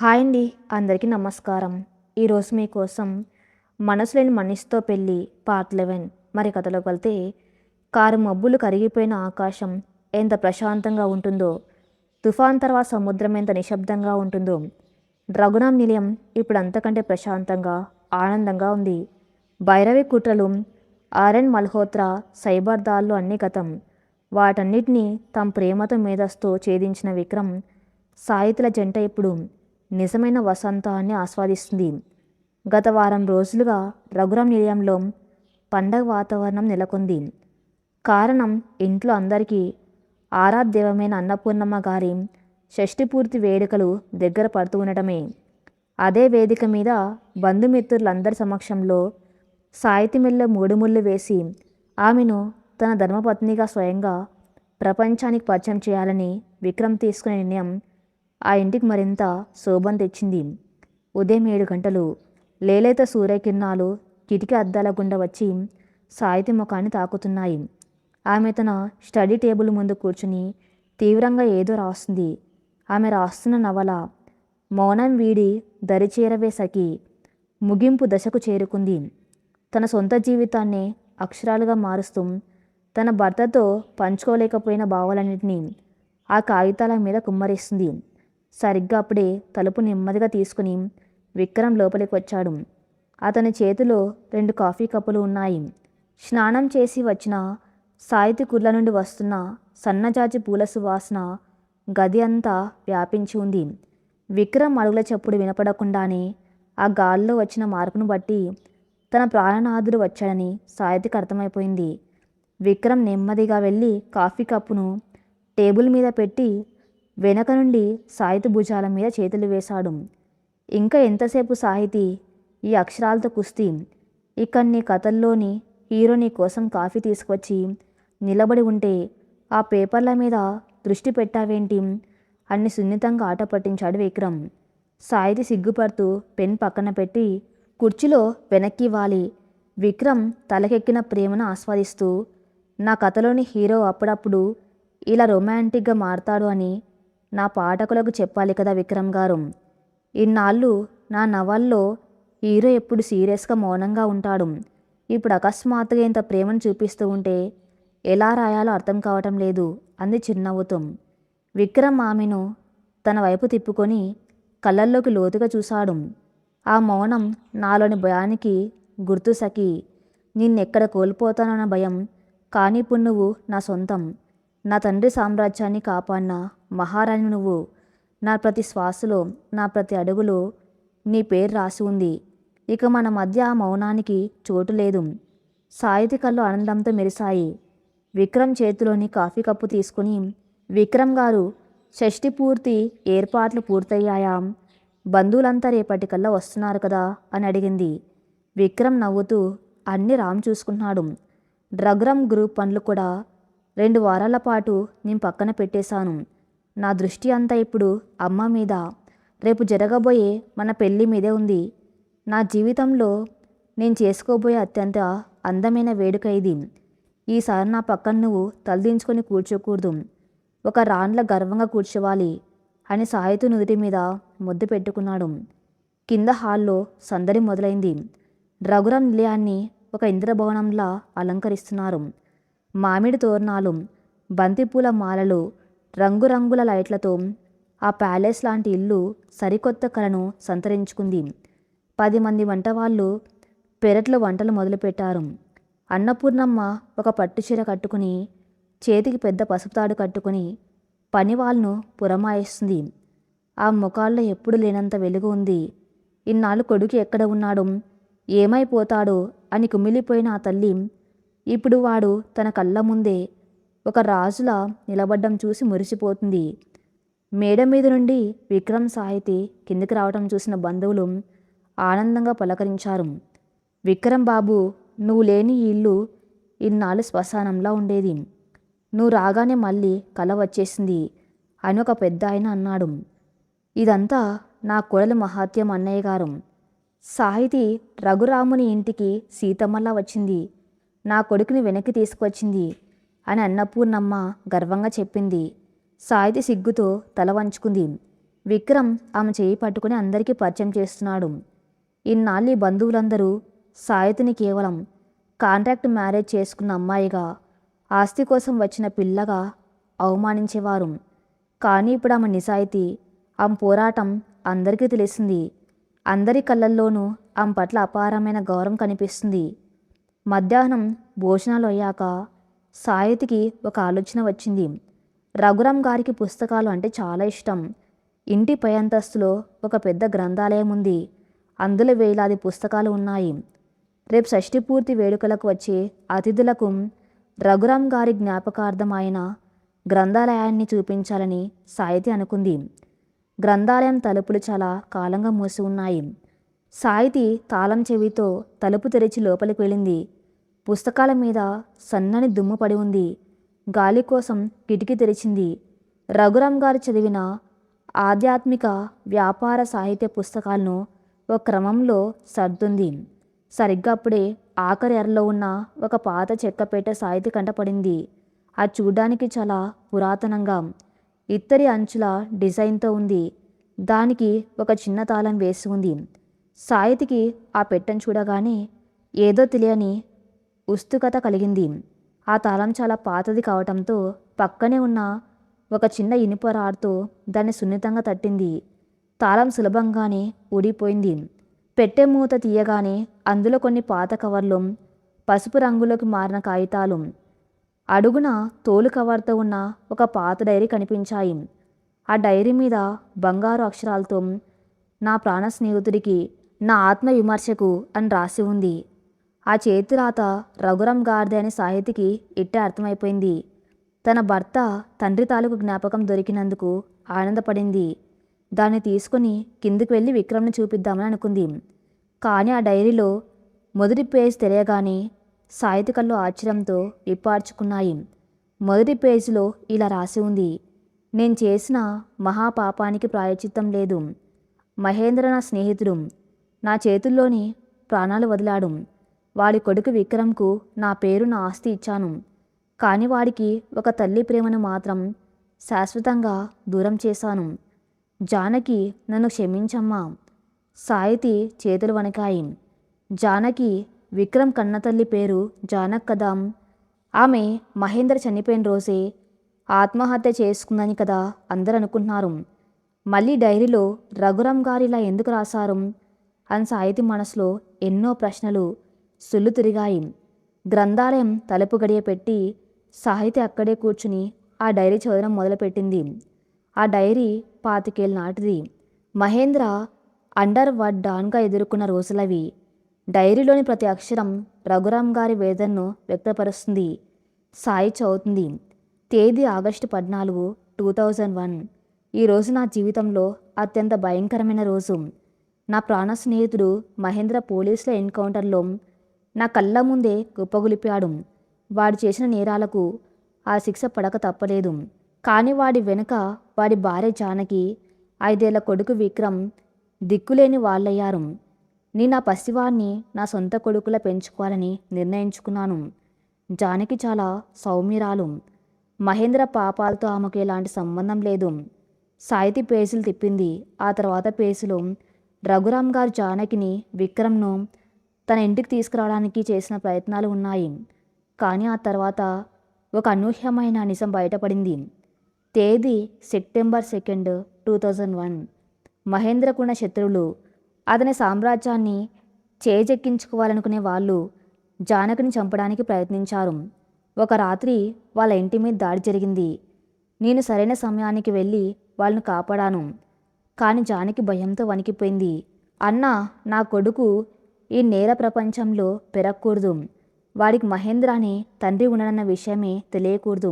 Hi అండి, అందరికీ నమస్కారం. ఈరోజు మీకోసం మనసు లేని మనిషితో పెళ్ళి పార్ట్ 11. మరి కథలోకి వెళ్తే, కారు మబ్బులు కరిగిపోయిన ఆకాశం ఎంత ప్రశాంతంగా ఉంటుందో, తుఫాన్ తర్వాత సముద్రం ఎంత నిశ్శబ్దంగా ఉంటుందో, రఘునాథ్ నిలయం ఇప్పుడు అంతకంటే ప్రశాంతంగా ఆనందంగా ఉంది. భైరవి కుట్రలు, ఆర్ఎన్ మల్హోత్రా సైబర్ దాళ్ళు అన్నీ గతం. వాటన్నిటినీ తమ ప్రేమతో మేధస్తో ఛేదించిన విక్రమ్ సాహితుల జంట ఇప్పుడు నిజమైన వసంతాన్ని ఆస్వాదిస్తుంది. గత వారం రోజులుగా రఘురామ్ నిలయంలో పండగ వాతావరణం నెలకొంది. కారణం, ఇంట్లో అందరికీ ఆరాధ్యమైన అన్నపూర్ణమ్మ గారి షష్ఠిపూర్తి వేడుకలు దగ్గర పడుతూ ఉండటమే. అదే వేదిక మీద బంధుమిత్రులందరి సమక్షంలో సాహితీ మెల్లో 3 ముళ్ళు వేసి ఆమెను తన ధర్మపత్నిగా స్వయంగా ప్రపంచానికి పరిచయం చేయాలని విక్రమ్ తీసుకునే నిర్ణయం ఆ ఇంటికి మరింత శోభను తెచ్చింది. ఉదయం 7 గంటలు. లేలేత సూర్యకిరణాలు కిటికీ అద్దాల గుండా వచ్చి సాహితీ ముఖాన్ని తాకుతున్నాయి. ఆమె తన స్టడీ టేబుల్ ముందు కూర్చుని తీవ్రంగా ఏదో రాస్తుంది. ఆమె రాస్తున్న నవల మౌనం వీడి దరిచేరవే సఖి ముగింపు దశకు చేరుకుంది. తన సొంత జీవితాన్ని అక్షరాలుగా మారుస్తూ తన భర్తతో పంచుకోలేకపోయిన భావాలన్నింటినీ ఆ కాగితాల మీద కుమ్మరిస్తుంది. సరిగ్గా అప్పుడే తలుపు నెమ్మదిగా తీసుకుని విక్రమ్ లోపలికి వచ్చాడు. అతని చేతిలో 2 కాఫీ కప్పులు ఉన్నాయి. స్నానం చేసి వచ్చిన సాహితీ కుర్ల నుండి వస్తున్న సన్నజాజి పూల సువాసన గది అంతా వ్యాపించి ఉంది. విక్రమ్ అడుగుల చప్పుడు వినపడకుండానే ఆ గాల్లో వచ్చిన మార్పును బట్టి తన ప్రాణనాథుడు వచ్చాడని సాహితీకి అర్థమైపోయింది. విక్రమ్ నెమ్మదిగా వెళ్ళి కాఫీ కప్పును టేబుల్ మీద పెట్టి వెనక నుండి సాహితీ భుజాల మీద చేతులు వేశాడు. ఇంకా ఎంతసేపు సాహితీ, ఈ అక్షరాలతో కుస్తీ? ఇక్కడ నీ కథల్లోని హీరో నీ కోసం కాఫీ తీసుకొచ్చి నిలబడి ఉంటే ఆ పేపర్ల మీద దృష్టి పెట్టావేంటి అని సున్నితంగా ఆట పట్టించాడు విక్రమ్. సాహితీ సిగ్గుపడుతూ పెన్ పక్కన పెట్టి కుర్చీలో వెనక్కి వాలి విక్రమ్ తలకెక్కిన ప్రేమను ఆస్వాదిస్తూ, నా కథలోని హీరో అప్పుడప్పుడు ఇలా రొమాంటిక్గా మారతాడు అని నా పాఠకులకు చెప్పాలి కదా విక్రమ్ గారు. ఇన్నాళ్ళు నా నవల్లో హీరో ఎప్పుడు సీరియస్గా మౌనంగా ఉంటాడు. ఇప్పుడు అకస్మాత్తుగా ఇంత ప్రేమను చూపిస్తూ ఉంటే ఎలా రాయాలో అర్థం కావటం లేదు అంది చిరునవ్వుతూ. విక్రమ్ ఆమెను తన వైపు తిప్పుకొని కళ్ళల్లోకి లోతుగా చూశాడు. ఆ మౌనం నాలోని భయానికి గుర్తు సఖి. నిన్నెక్కడ కోల్పోతానన్న భయం. కానీ ఇప్పుడు నువ్వు నా సొంతం. నా తండ్రి సామ్రాజ్యాన్ని కాపాడిన మహారాణి నువ్వు. నా ప్రతి శ్వాసలో, నా ప్రతి అడుగులో నీ పేరు రాసి ఉంది. ఇక మన మధ్య ఆ మౌనానికి చోటు లేదు. సాహితీ కళ్ళు ఆనందంతో మెరిశాయి. విక్రమ్ చేతిలోని కాఫీ కప్పు తీసుకుని, విక్రమ్ గారు, షష్ఠి పూర్తి ఏర్పాట్లు పూర్తయ్యాయా? బంధువులంతా రేపటికల్లా వస్తున్నారు కదా అని అడిగింది. విక్రమ్ నవ్వుతూ, అన్నీ రామ్ చూసుకుంటున్నాడు. రఘురామ్ గ్రూప్ పనులు కూడా 2 వారాల పాటు నేను పక్కన పెట్టేశాను. నా దృష్టి అంతా ఇప్పుడు అమ్మ మీద, రేపు జరగబోయే మన పెళ్ళి మీదే ఉంది. నా జీవితంలో నేను చేసుకోబోయే అత్యంత అందమైన వేడుక ఇది. ఈసారి నా పక్కన నువ్వు తలదించుకొని కూర్చోకూడదు. ఒక రాణిలా గర్వంగా కూర్చోవాలి అని సాహితీ నుదుటి మీద ముద్దు పెట్టుకున్నాడు. కింద హాల్లో సందడి మొదలైంది. రఘురామ్ నిలయాన్ని ఒక ఇంద్రభవనంలా అలంకరిస్తున్నారు. మామిడి తోరణాలు, బంతిపూల మాలలు, రంగురంగుల లైట్లతో ఆ ప్యాలెస్ లాంటి ఇల్లు సరికొత్త కళను సంతరించుకుంది. 10 మంది వంటవాళ్ళు పెరట్లో వంటలు మొదలుపెట్టారు. అన్నపూర్ణమ్మ ఒక పట్టుచీర కట్టుకుని, చేతికి పెద్ద పసుపు తాడు కట్టుకుని పనివాళ్ళను పురమాయిస్తుంది. ఆ ముఖాల్లో ఎప్పుడు లేనంత వెలుగు ఉంది. ఇన్నాళ్ళు కొడుకు ఎక్కడ ఉన్నాడు, ఏమైపోతాడో అని కుమిలిపోయిన ఆ తల్లి ఇప్పుడు వాడు తన కళ్ళ ముందే ఒక రాజులా నిలబడ్డం చూసి మురిసిపోతుంది. మేడ మీద నుండి విక్రమ్ సాహితీ కిందికి రావటం చూసిన బంధువులు ఆనందంగా పలకరించారు. విక్రమ్ బాబు, నువ్వు లేని ఈ ఇల్లు ఇన్నాళ్ళు శ్మశానంలా ఉండేది. నువ్వు రాగానే మళ్ళీ కల వచ్చేసింది అని ఒక పెద్ద ఆయన అన్నాడు. ఇదంతా నా కోడలి మహాత్యం అన్నయ్య గారు. సాహితీ రఘురాముని ఇంటికి సీతమ్మలా వచ్చింది. నా కొడుకుని వెనక్కి తీసుకొచ్చింది అని అన్నపూర్ణమ్మ గర్వంగా చెప్పింది. సాహితీ సిగ్గుతో తల వంచుకుంది. విక్రమ్ ఆమె చేయి పట్టుకుని అందరికీ పరిచయం చేస్తున్నాడు. ఇన్నాళ్ళు ఈ బంధువులందరూ సాయితిని కేవలం కాంట్రాక్ట్ మ్యారేజ్ చేసుకున్న అమ్మాయిగా, ఆస్తి కోసం వచ్చిన పిల్లగా అవమానించేవారు. కానీ ఇప్పుడు ఆమె నిజాయితీ, ఆమె పోరాటం అందరికీ తెలిసింది. అందరి కళ్ళల్లోనూ ఆమె పట్ల అపారమైన గౌరవం కనిపిస్తుంది. మధ్యాహ్నం భోజనాలు అయ్యాక సాయితికి ఒక ఆలోచన వచ్చింది. రఘురాం గారికి పుస్తకాలు అంటే చాలా ఇష్టం. ఇంటి పై అంతస్తులో ఒక పెద్ద గ్రంథాలయం ఉంది. అందులో వేలాది పుస్తకాలు ఉన్నాయి. రేపు షష్ఠి పూర్తి వేడుకలకు వచ్చే అతిథులకు రఘురాం గారి జ్ఞాపకార్థం ఆయన గ్రంథాలయాన్ని చూపించాలని సాయితి అనుకుంది. గ్రంథాలయం తలుపులు చాలా కాలంగా మూసి ఉన్నాయి. సాయితి తాళం చెవితో తలుపు తెరిచి లోపలికి వెళ్ళింది. పుస్తకాల మీద సన్నని దుమ్ము పడి ఉంది. గాలి కోసం కిటికీ తెరిచింది. రఘురాం గారు చదివిన ఆధ్యాత్మిక, వ్యాపార సాహిత్య పుస్తకాలను ఒక క్రమంలో సర్దుంది. సరిగ్గా అప్పుడే ఆఖరి ఎరలో ఉన్న ఒక పాత చెక్కపేట సాహితీ కంటపడింది. అది చూడ్డానికి చాలా పురాతనంగా, ఇత్తడి అంచుల డిజైన్తో ఉంది. దానికి ఒక చిన్న తాళం వేసి ఉంది. సాయితికి ఆ పెట్టెను చూడగానే ఏదో తెలియని ఉత్సుకత కలిగింది. ఆ తాళం చాలా పాతది కావటంతో పక్కనే ఉన్న ఒక చిన్న ఇనుప రాడ్తో దాన్ని సున్నితంగా తట్టింది. తాళం సులభంగానే ఊడిపోయింది. పెట్టె మూత తీయగానే అందులో కొన్ని పాత కవర్లు, పసుపు రంగులోకి మారిన కాగితాలు, అడుగున తోలు కవర్తో ఉన్న ఒక పాత డైరీ కనిపించాయి. ఆ డైరీ మీద బంగారు అక్షరాలతో నా ప్రాణ స్నేహితుడికి, నా ఆత్మ విమర్శకు అని రాసి ఉంది. ఆ చేతిరాత రఘురాం గారిదే అని సాహితికి ఇట్టే అర్థమైపోయింది. తన భర్త తండ్రి తాలూకు జ్ఞాపకం దొరికినందుకు ఆనందపడింది. దాన్ని తీసుకుని కిందికి వెళ్ళి విక్రమ్ని చూపిద్దామని అనుకుంది. కానీ ఆ డైరీలో మొదటి పేజ్ తెలియగానే సాహితి కళ్ళు ఆశ్చర్యంతో విప్పార్చుకున్నాయి. మొదటి పేజీలో ఇలా రాసి ఉంది: నేను చేసిన మహాపాపానికి ప్రాయశ్చిత్తం లేదు. మహేంద్ర నా స్నేహితుడు. నా చేతుల్లోని ప్రాణాలు వదిలాడు. వాడి కొడుకు విక్రమ్కు నా పేరు, నా ఆస్తి ఇచ్చాను. కానీ వాడికి ఒక తల్లి ప్రేమను మాత్రం శాశ్వతంగా దూరం చేశాను. జానకి, నన్ను క్షమించమ్మా. సాయితి చేతులు వణికాయి. జానకి, విక్రమ్ కన్నతల్లి పేరు జానక్ కదా. ఆమె మహేంద్ర చనిపోయిన రోజే ఆత్మహత్య చేసుకుందని కదా అందరూ అనుకుంటున్నారు. మళ్ళీ డైరీలో రఘురాం గారు ఇలా ఎందుకు రాశారు అని సాయితి మనసులో ఎన్నో ప్రశ్నలు సుళ్ళు తిరిగాయి. గ్రంథాలయం తలుపు గడియ పెట్టి సాహితి అక్కడే కూర్చుని ఆ డైరీ చదవడం మొదలుపెట్టింది. ఆ డైరీ 25 ఏళ్ళ నాటిది. మహేంద్ర అండర్ వర్డ్ డాన్గా ఎదుర్కొన్న రోజులవి. డైరీలోని ప్రతి అక్షరం రఘురాం గారి వేదనను వ్యక్తపరుస్తుంది. సాయి చదువుతుంది. తేదీ ఆగస్టు 14, 2001. ఈరోజు నా జీవితంలో అత్యంత భయంకరమైన రోజు. నా ప్రాణ స్నేహితుడు మహేంద్ర పోలీసుల ఎన్కౌంటర్లో నా కళ్ళ ముందే కుప్పగొలిపాడు. వాడు చేసిన నేరాలకు ఆ శిక్ష పడక తప్పలేదు. కానీ వాడి వెనుక వాడి భార్య జానకి, 5 ఏళ్ల కొడుకు విక్రమ్ దిక్కులేని వాళ్ళయ్యారు. నేను ఆ పసివాడిని నా సొంత కొడుకులా పెంచుకోవాలని నిర్ణయించుకున్నాను. జానకి చాలా సౌమ్యురాలు. మహేంద్ర పాపాలతో ఆమెకు ఎలాంటి సంబంధం లేదు. సాయితి పేజీలు తిప్పింది. ఆ తర్వాత పేజీలో రఘురాం గారు జానకిని, విక్రమ్ను తన ఇంటికి తీసుకురావడానికి చేసిన ప్రయత్నాలు ఉన్నాయి. కానీ ఆ తర్వాత ఒక అనూహ్యమైన నిజం బయటపడింది. తేదీ సెప్టెంబర్ 2, 2001. మహేంద్రకున్న శత్రువులు, అతని సామ్రాజ్యాన్ని చేజెక్కించుకోవాలనుకునే వాళ్ళు జానకిని చంపడానికి ప్రయత్నించారు. ఒక రాత్రి వాళ్ళ ఇంటి మీద దాడి జరిగింది. నేను సరైన సమయానికి వెళ్ళి వాళ్ళను కాపాడాను. కానీ జానకి భయంతో వణికిపోయింది. అన్నా, నా కొడుకు ఈ నేర ప్రపంచంలో పెరగకూడదు. వాడికి మహేంద్ర అనే తండ్రి ఉండనన్న విషయమే తెలియకూడదు.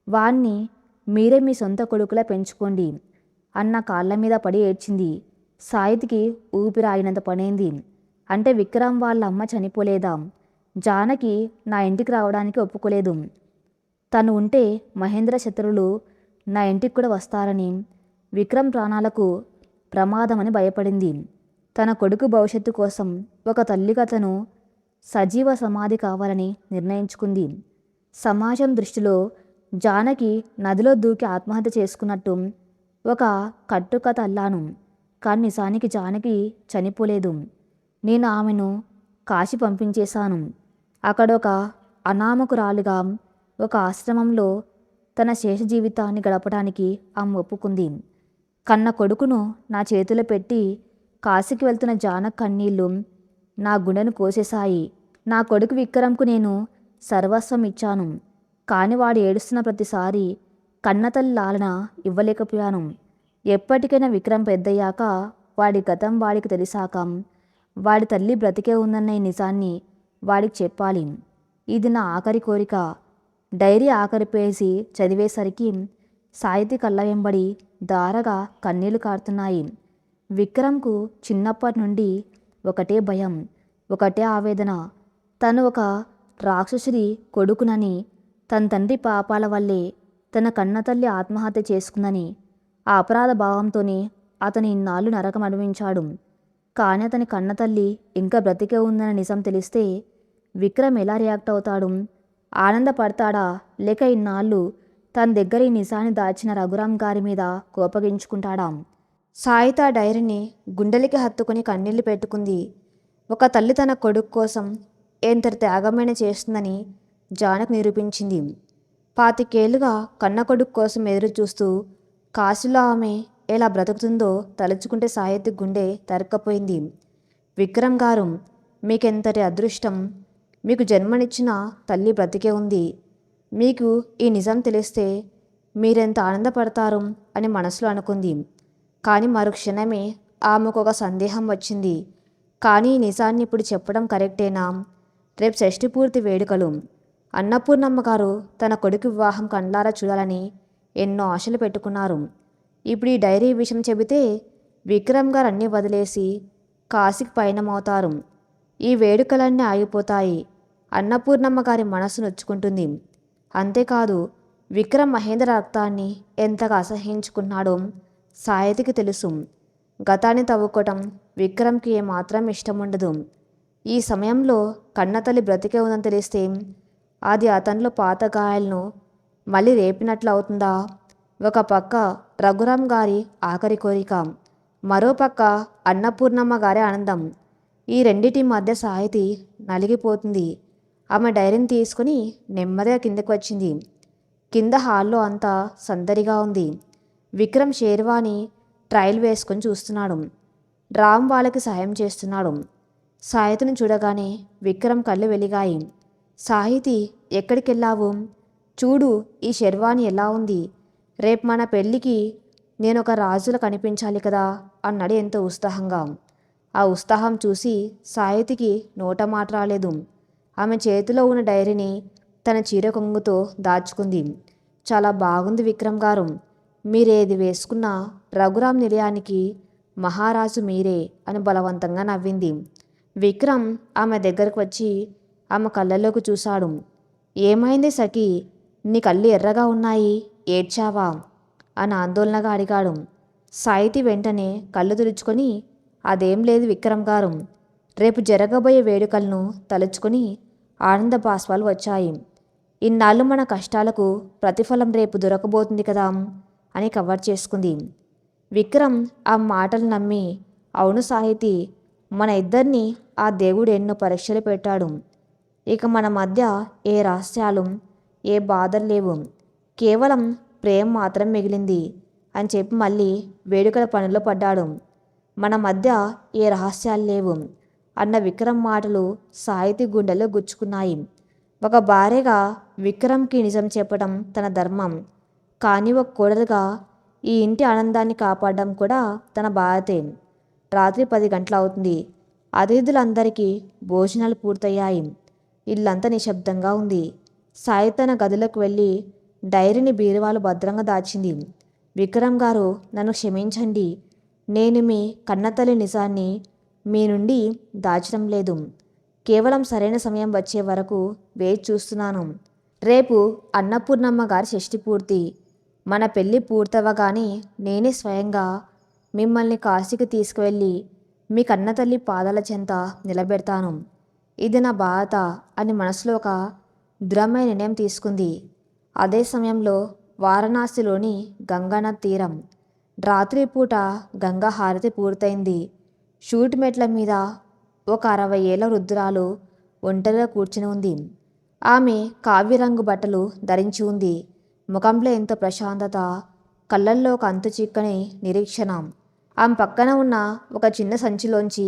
వాణ్ణి మీరే మీ సొంత కొడుకులా పెంచుకోండి అన్న కాళ్ళ మీద పడి ఏడ్చింది. సాయితికి ఊపిరి ఆగినంత పనైంది. అంటే విక్రమ్ వాళ్ళ అమ్మ చనిపోలేదా? జానకి నా ఇంటికి రావడానికి ఒప్పుకోలేదు. తను ఉంటే మహేంద్ర శత్రువులు నా ఇంటికి కూడా వస్తారని, విక్రమ్ ప్రాణాలకు ప్రమాదమని భయపడింది. తన కొడుకు భవిష్యత్తు కోసం ఒక తల్లిగా తను సజీవ సమాధి కావాలని నిర్ణయించుకుంది. సమాజం దృష్టిలో జానకి నదిలో దూకి ఆత్మహత్య చేసుకున్నట్టు ఒక కట్టుకథ అల్లాను. కానీ నిజానికి జానకి చనిపోలేదు. నేను ఆమెను కాశీ పంపించేశాను. అక్కడొక అనామకురాలిగా ఒక ఆశ్రమంలో తన శేష జీవితాన్ని గడపడానికి ఆమె ఒప్పుకుంది. కన్న కొడుకును నా చేతిలో పెట్టి కాశీకి వెళ్తున్న జానకి కన్నీళ్ళు నా గుండెను కోసేశాయి. నా కొడుకు విక్రమ్కు నేను సర్వస్వం ఇచ్చాను. కానీ వాడు ఏడుస్తున్న ప్రతిసారి కన్నతల్లి లాలన ఇవ్వలేకపోయాను. ఎప్పటికైనా విక్రమ్ పెద్దయ్యాక వాడి గతం వాడికి తెలిసాక వాడి తల్లి బ్రతికే ఉందన్న ఈ నిజాన్ని వాడికి చెప్పాలి. ఇది నా ఆఖరి కోరిక. డైరీ ఆఖరి పేజీ చదివేసరికి సాహితీ కళ్ళ వెంబడి దారగా కన్నీళ్లు కారుతున్నాయి. విక్రమ్కు చిన్నప్పటి నుండి ఒకటే భయం, ఒకటే ఆవేదన. తను ఒక రాక్షసుడి కొడుకునని, తన తండ్రి పాపాల వల్లే తన కన్నతల్లి ఆత్మహత్య చేసుకుందని. ఆ అపరాధ భావంతోనే అతను ఇన్నాళ్ళు నరకం అనుభవించాడు. కానీ అతని కన్నతల్లి ఇంకా బ్రతికే ఉందన్న నిజం తెలిస్తే విక్రమ్ ఎలా రియాక్ట్ అవుతాడు? ఆనందపడతాడా, లేక ఇన్నాళ్ళు తన దగ్గర ఈ నిజాన్ని దాచిన రఘురామ్ గారి మీద కోపగించుకుంటాడా? సాయిత డైరీని గుండెలకి హత్తుకుని కన్నీళ్లు పెట్టుకుంది. ఒక తల్లి తన కొడుకు కోసం ఎంతటి త్యాగమైన చేస్తుందని జానకి నిరూపించింది. 25 ఏళ్లుగా కన్న కొడుకు కోసం ఎదురు చూస్తూ కాశీలో ఆమె ఎలా బ్రతుకుతుందో తలుచుకుంటే సాహితీ గుండె తరక్కపోయింది. విక్రమ్ గారు, మీకెంతటి అదృష్టం! మీకు జన్మనిచ్చిన తల్లి బ్రతికే ఉంది. మీకు ఈ నిజం తెలిస్తే మీరెంత ఆనందపడతారు అని మనసులో అనుకుంది. కానీ మరుక్షణమే ఆమెకు ఒక సందేహం వచ్చింది. కానీ ఈ నిజాన్ని ఇప్పుడు చెప్పడం కరెక్టేనా? రేపు షష్ఠి పూర్తి వేడుకలు. అన్నపూర్ణమ్మ గారు తన కొడుకు వివాహం కండ్లారా చూడాలని ఎన్నో ఆశలు పెట్టుకున్నారు. ఇప్పుడు ఈ డైరీ విషయం చెబితే విక్రమ్ గారు అన్నీ వదిలేసి కాశీకి పయనమవుతారు. ఈ వేడుకలన్నీ ఆగిపోతాయి. అన్నపూర్ణమ్మ గారి మనసు నొచ్చుకుంటుంది. అంతేకాదు, విక్రమ్ మహేంద్ర రక్తాన్ని ఎంతగా అసహించుకున్నాడో సాహితికి తెలుసు. గతాన్ని తవ్వుకోవటం విక్రమ్కి ఏమాత్రం ఇష్టం ఉండదు. ఈ సమయంలో కన్నతల్లి బ్రతికే ఉందని తెలిస్తే అది అతనిలో పాత గాయాలను మళ్ళీ రేపినట్లు అవుతుందా? ఒక పక్క రఘురామ్ గారి ఆఖరి కోరిక, మరోపక్క అన్నపూర్ణమ్మ గారి ఆనందం. ఈ రెండిటి మధ్య సాహితి నలిగిపోతుంది. ఆమె డైరీని తీసుకుని నెమ్మదిగా కిందకి వచ్చింది. కింద హాల్లో అంతా సందడిగా ఉంది. విక్రమ్ షేర్వాణి ట్రైల్ వేసుకొని చూస్తున్నాడు. రామ్ వాళ్ళకి సాయం చేస్తున్నాడు. సాహితిని చూడగానే విక్రమ్ కళ్ళు వెలిగాయి. సాహితి, ఎక్కడికెళ్ళావు? చూడు, ఈ షెర్వాణి ఎలా ఉంది. రేపు మన పెళ్ళికి నేను ఒక రాజులా కనిపించాలి కదా అన్నాడు ఎంతో ఉత్సాహంగా. ఆ ఉత్సాహం చూసి సాహితికి నోట మాట రాలేదు. ఆమె చేతిలో ఉన్న డైరీని తన చీర కొంగుతో దాచుకుంది. చాలా బాగుంది విక్రమ్ గారు. మీరేది వేసుకున్నా రఘురామ్ నిలయానికి మహారాజు మీరే అని బలవంతంగా నవ్వింది. విక్రమ్ ఆమె దగ్గరకు వచ్చి ఆమె కళ్ళల్లోకి చూశాడు. ఏమైంది సఖీ, నీ కళ్ళు ఎర్రగా ఉన్నాయి, ఏడ్చావా అని ఆందోళనగా అడిగాడు. సాహితి వెంటనే కళ్ళు తుడుచుకొని, అదేం లేదు విక్రమ్ గారు, రేపు జరగబోయే వేడుకలను తలుచుకొని ఆనంద బాష్పాలు వచ్చాయి. ఇన్నాళ్ళు మన కష్టాలకు ప్రతిఫలం రేపు దొరకబోతుంది కదా అని కవర్ చేసుకుంది. విక్రమ్ ఆ మాటలు నమ్మి, అవును సాహితి, మన ఇద్దరిని ఆ దేవుడు ఎన్నో పరీక్షలు పెట్టాడు. ఇక మన మధ్య ఏ రహస్యాలు, ఏ బాధలు లేవు, కేవలం ప్రేమ మాత్రం మిగిలింది అని చెప్పి మళ్ళీ వేడుకల పనిలో పడ్డాడు. మన మధ్య ఏ రహస్యాలు లేవు అన్న విక్రమ్ మాటలు సాహితి గుండెలో గుచ్చుకున్నాయి. ఒక భార్యగా విక్రమ్కి నిజం చెప్పడం తన ధర్మం. కానీ ఒక కోడలుగా ఈ ఇంటి ఆనందాన్ని కాపాడడం కూడా తన బాధ్యతే. రాత్రి 10 గంటలు అవుతుంది. అతిథులందరికీ భోజనాలు పూర్తయ్యాయి. ఇల్లంతా నిశ్శబ్దంగా ఉంది. సాయి తన గదిలోకి వెళ్ళి డైరీని బీరువాలో భద్రంగా దాచింది. విక్రమ్ గారు, నన్ను క్షమించండి. నేను మీ కన్నతల్లి నిజాన్ని మీ నుండి దాచడం లేదు. కేవలం సరైన సమయం వచ్చే వరకు వేచి చూస్తున్నాను. రేపు అన్నపూర్ణమ్మ గారి షష్ఠి పూర్తి. మన పెళ్ళి పూర్తవగానే నేనే స్వయంగా మిమ్మల్ని కాశీకి తీసుకువెళ్ళి మీ కన్నతల్లి పాదాల చెంత నిలబెడతాను. ఇది నా బాధ అని మనసులో ఒక దృఢమైన నిర్ణయం తీసుకుంది. అదే సమయంలో వారణాసిలోని గంగానద్ తీరం. రాత్రిపూట గంగా హారతి పూర్తయింది. షూట్ మెట్ల మీద ఒక 60 ఏళ్ల వృద్ధురాలు ఒంటరిగా కూర్చుని ఉంది. ఆమె కావ్యరంగు బట్టలు ధరించి ఉంది. ముఖంలో ఎంతో ప్రశాంతత, కళ్ళల్లో ఒక అంతు చిక్కని నిరీక్షణ. ఆమె పక్కన ఉన్న ఒక చిన్న సంచిలోంచి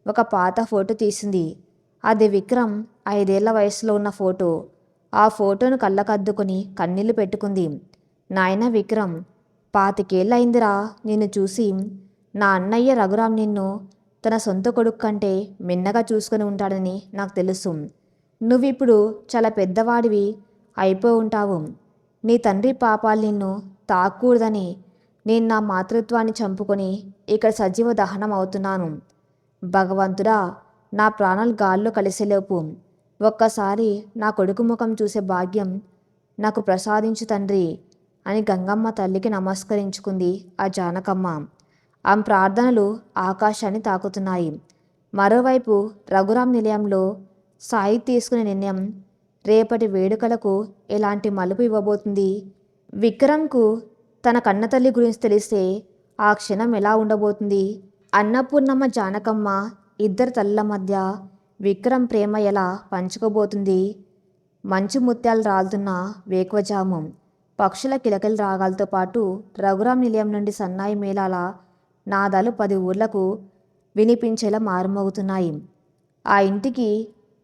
ఒక పాత ఫోటో తీసింది. అది విక్రమ్ 5 ఏళ్ల వయసులో ఉన్న ఫోటో. ఆ ఫోటోను కళ్ళకద్దుకుని కన్నీళ్లు పెట్టుకుంది. నాయనా విక్రమ్, 25 ఏళ్ళయిందిరా నిన్ను చూసి. నా అన్నయ్య రఘురాం నిన్ను తన సొంత కొడుకు కంటే మిన్నగా చూసుకొని ఉంటాడని నాకు తెలుసు. నువ్విప్పుడు చాలా పెద్దవాడివి అయిపోయి ఉంటావు. నీ తండ్రి పాపాలు నిన్ను తాకూడదని నేను నా మాతృత్వాన్ని చంపుకొని ఇక్కడ సజీవ దహనం అవుతున్నాను. భగవంతుడా, నా ప్రాణాలు గాల్లో కలిసేలోపు ఒక్కసారి నా కొడుకు ముఖం చూసే భాగ్యం నాకు ప్రసాదించు తండ్రి అని గంగమ్మ తల్లికి నమస్కరించుకుంది ఆ జానకమ్మ. ఆమె ప్రార్థనలు ఆకాశాన్ని తాకుతున్నాయి. మరోవైపు రఘురాం నిలయంలో సాయి తీసుకునే నిర్ణయం రేపటి వేడుకలకు ఎలాంటి మలుపు ఇవ్వబోతుంది? విక్రమ్కు తన కన్నతల్లి గురించి తెలిస్తే ఆ క్షణం ఎలా ఉండబోతుంది? అన్నపూర్ణమ్మ, జానకమ్మ ఇద్దరు తల్లుల మధ్య విక్రమ్ ప్రేమ ఎలా పంచుకోబోతుంది? మంచు ముత్యాలు రాలుతున్న వేకువజాము, పక్షుల కిలకిల రాగాలతో పాటు రఘురాం నిలయం నుండి సన్నాయి మేళాల నాదాలు 10 ఊర్లకు వినిపించేలా మారుమోగుతున్నాయి. ఆ ఇంటికి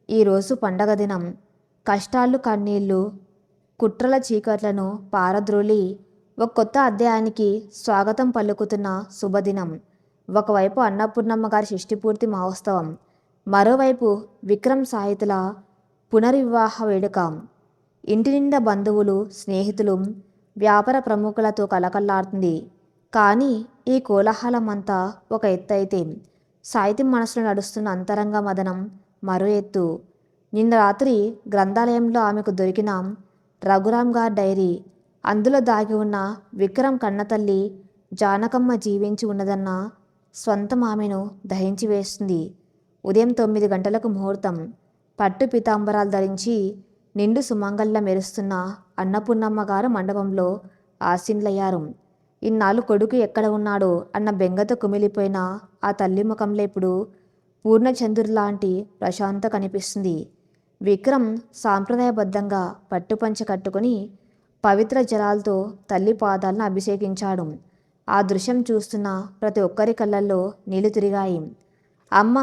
ఈరోజు పండగ దినం. కష్టాలు, కన్నీళ్లు, కుట్రల చీకట్లను పారద్రోలి ఒక కొత్త అధ్యాయానికి స్వాగతం పలుకుతున్న శుభదినం. ఒకవైపు అన్నపూర్ణమ్మ గారి షష్ఠిపూర్తి మహోత్సవం, మరోవైపు విక్రమ్ సాహితుల పునర్వివాహ వేడుక. ఇంటి నిండా బంధువులు, స్నేహితులు, వ్యాపార ప్రముఖులతో కలకల్లాడుతుంది. కానీ ఈ కోలాహలం అంతా ఒక ఎత్తు అయితే సాహిత్యం మనసులో నడుస్తున్న అంతరంగ మదనం మరో ఎత్తు. నిన్న రాత్రి గ్రంథాలయంలో ఆమెకు దొరికిన రఘురాం గారి డైరీ, అందులో దాగి ఉన్న విక్రమ్ కన్నతల్లి జానకమ్మ జీవించి ఉన్నదన్న స్వంతం ఆమెను దహించి వేస్తుంది. ఉదయం 9 గంటలకు ముహూర్తం. పట్టు పీతాంబరాలు ధరించి నిండు సుమంగళ్ళ మెరుస్తున్న అన్నపూర్ణమ్మ గారు మండపంలో ఆసీనులయ్యారు. ఇన్నాళ్ళు కొడుకు ఎక్కడ ఉన్నాడో అన్న బెంగతో కుమిలిపోయిన ఆ తల్లి ముఖంలో ఇప్పుడు పూర్ణచంద్రులాంటి ప్రశాంత కనిపిస్తుంది. విక్రమ్ సాంప్రదాయబద్ధంగా పట్టుపంచ కట్టుకుని పవిత్ర జలాలతో తల్లి పాదాలను అభిషేకించాడు. ఆ దృశ్యం చూస్తున్న ప్రతి ఒక్కరి కళ్ళల్లో నీళ్లు తిరిగాయి. అమ్మ,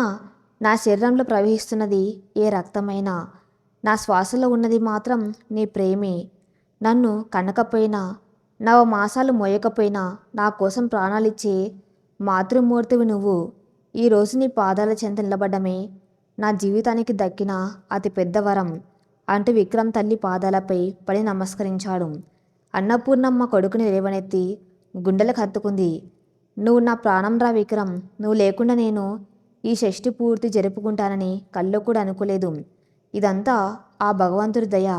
నా శరీరంలో ప్రవహిస్తున్నది ఏ రక్తమైనా, నా శ్వాసలో ఉన్నది మాత్రం నీ ప్రేమే. నన్ను కనకపోయినా, 9 మాసాలు మోయకపోయినా నా కోసం ప్రాణాలిచ్చే మాతృమూర్తివి నువ్వు. ఈరోజు నీ పాదాల చెంత నిలబడ్డమే నా జీవితానికి దక్కిన అతిపెద్ద వరం అంటూ విక్రమ్ తల్లి పాదాలపై పడి నమస్కరించాడు. అన్నపూర్ణమ్మ కొడుకుని లేవనెత్తి గుండెలకు హత్తుకుంది. నువ్వు నా ప్రాణం రా విక్రమ్, నువ్వు లేకుండా నేను ఈ షష్ఠి పూర్తి జరుపుకుంటానని కల్లో కూడా అనుకోలేదు. ఇదంతా ఆ భగవంతుడి దయ,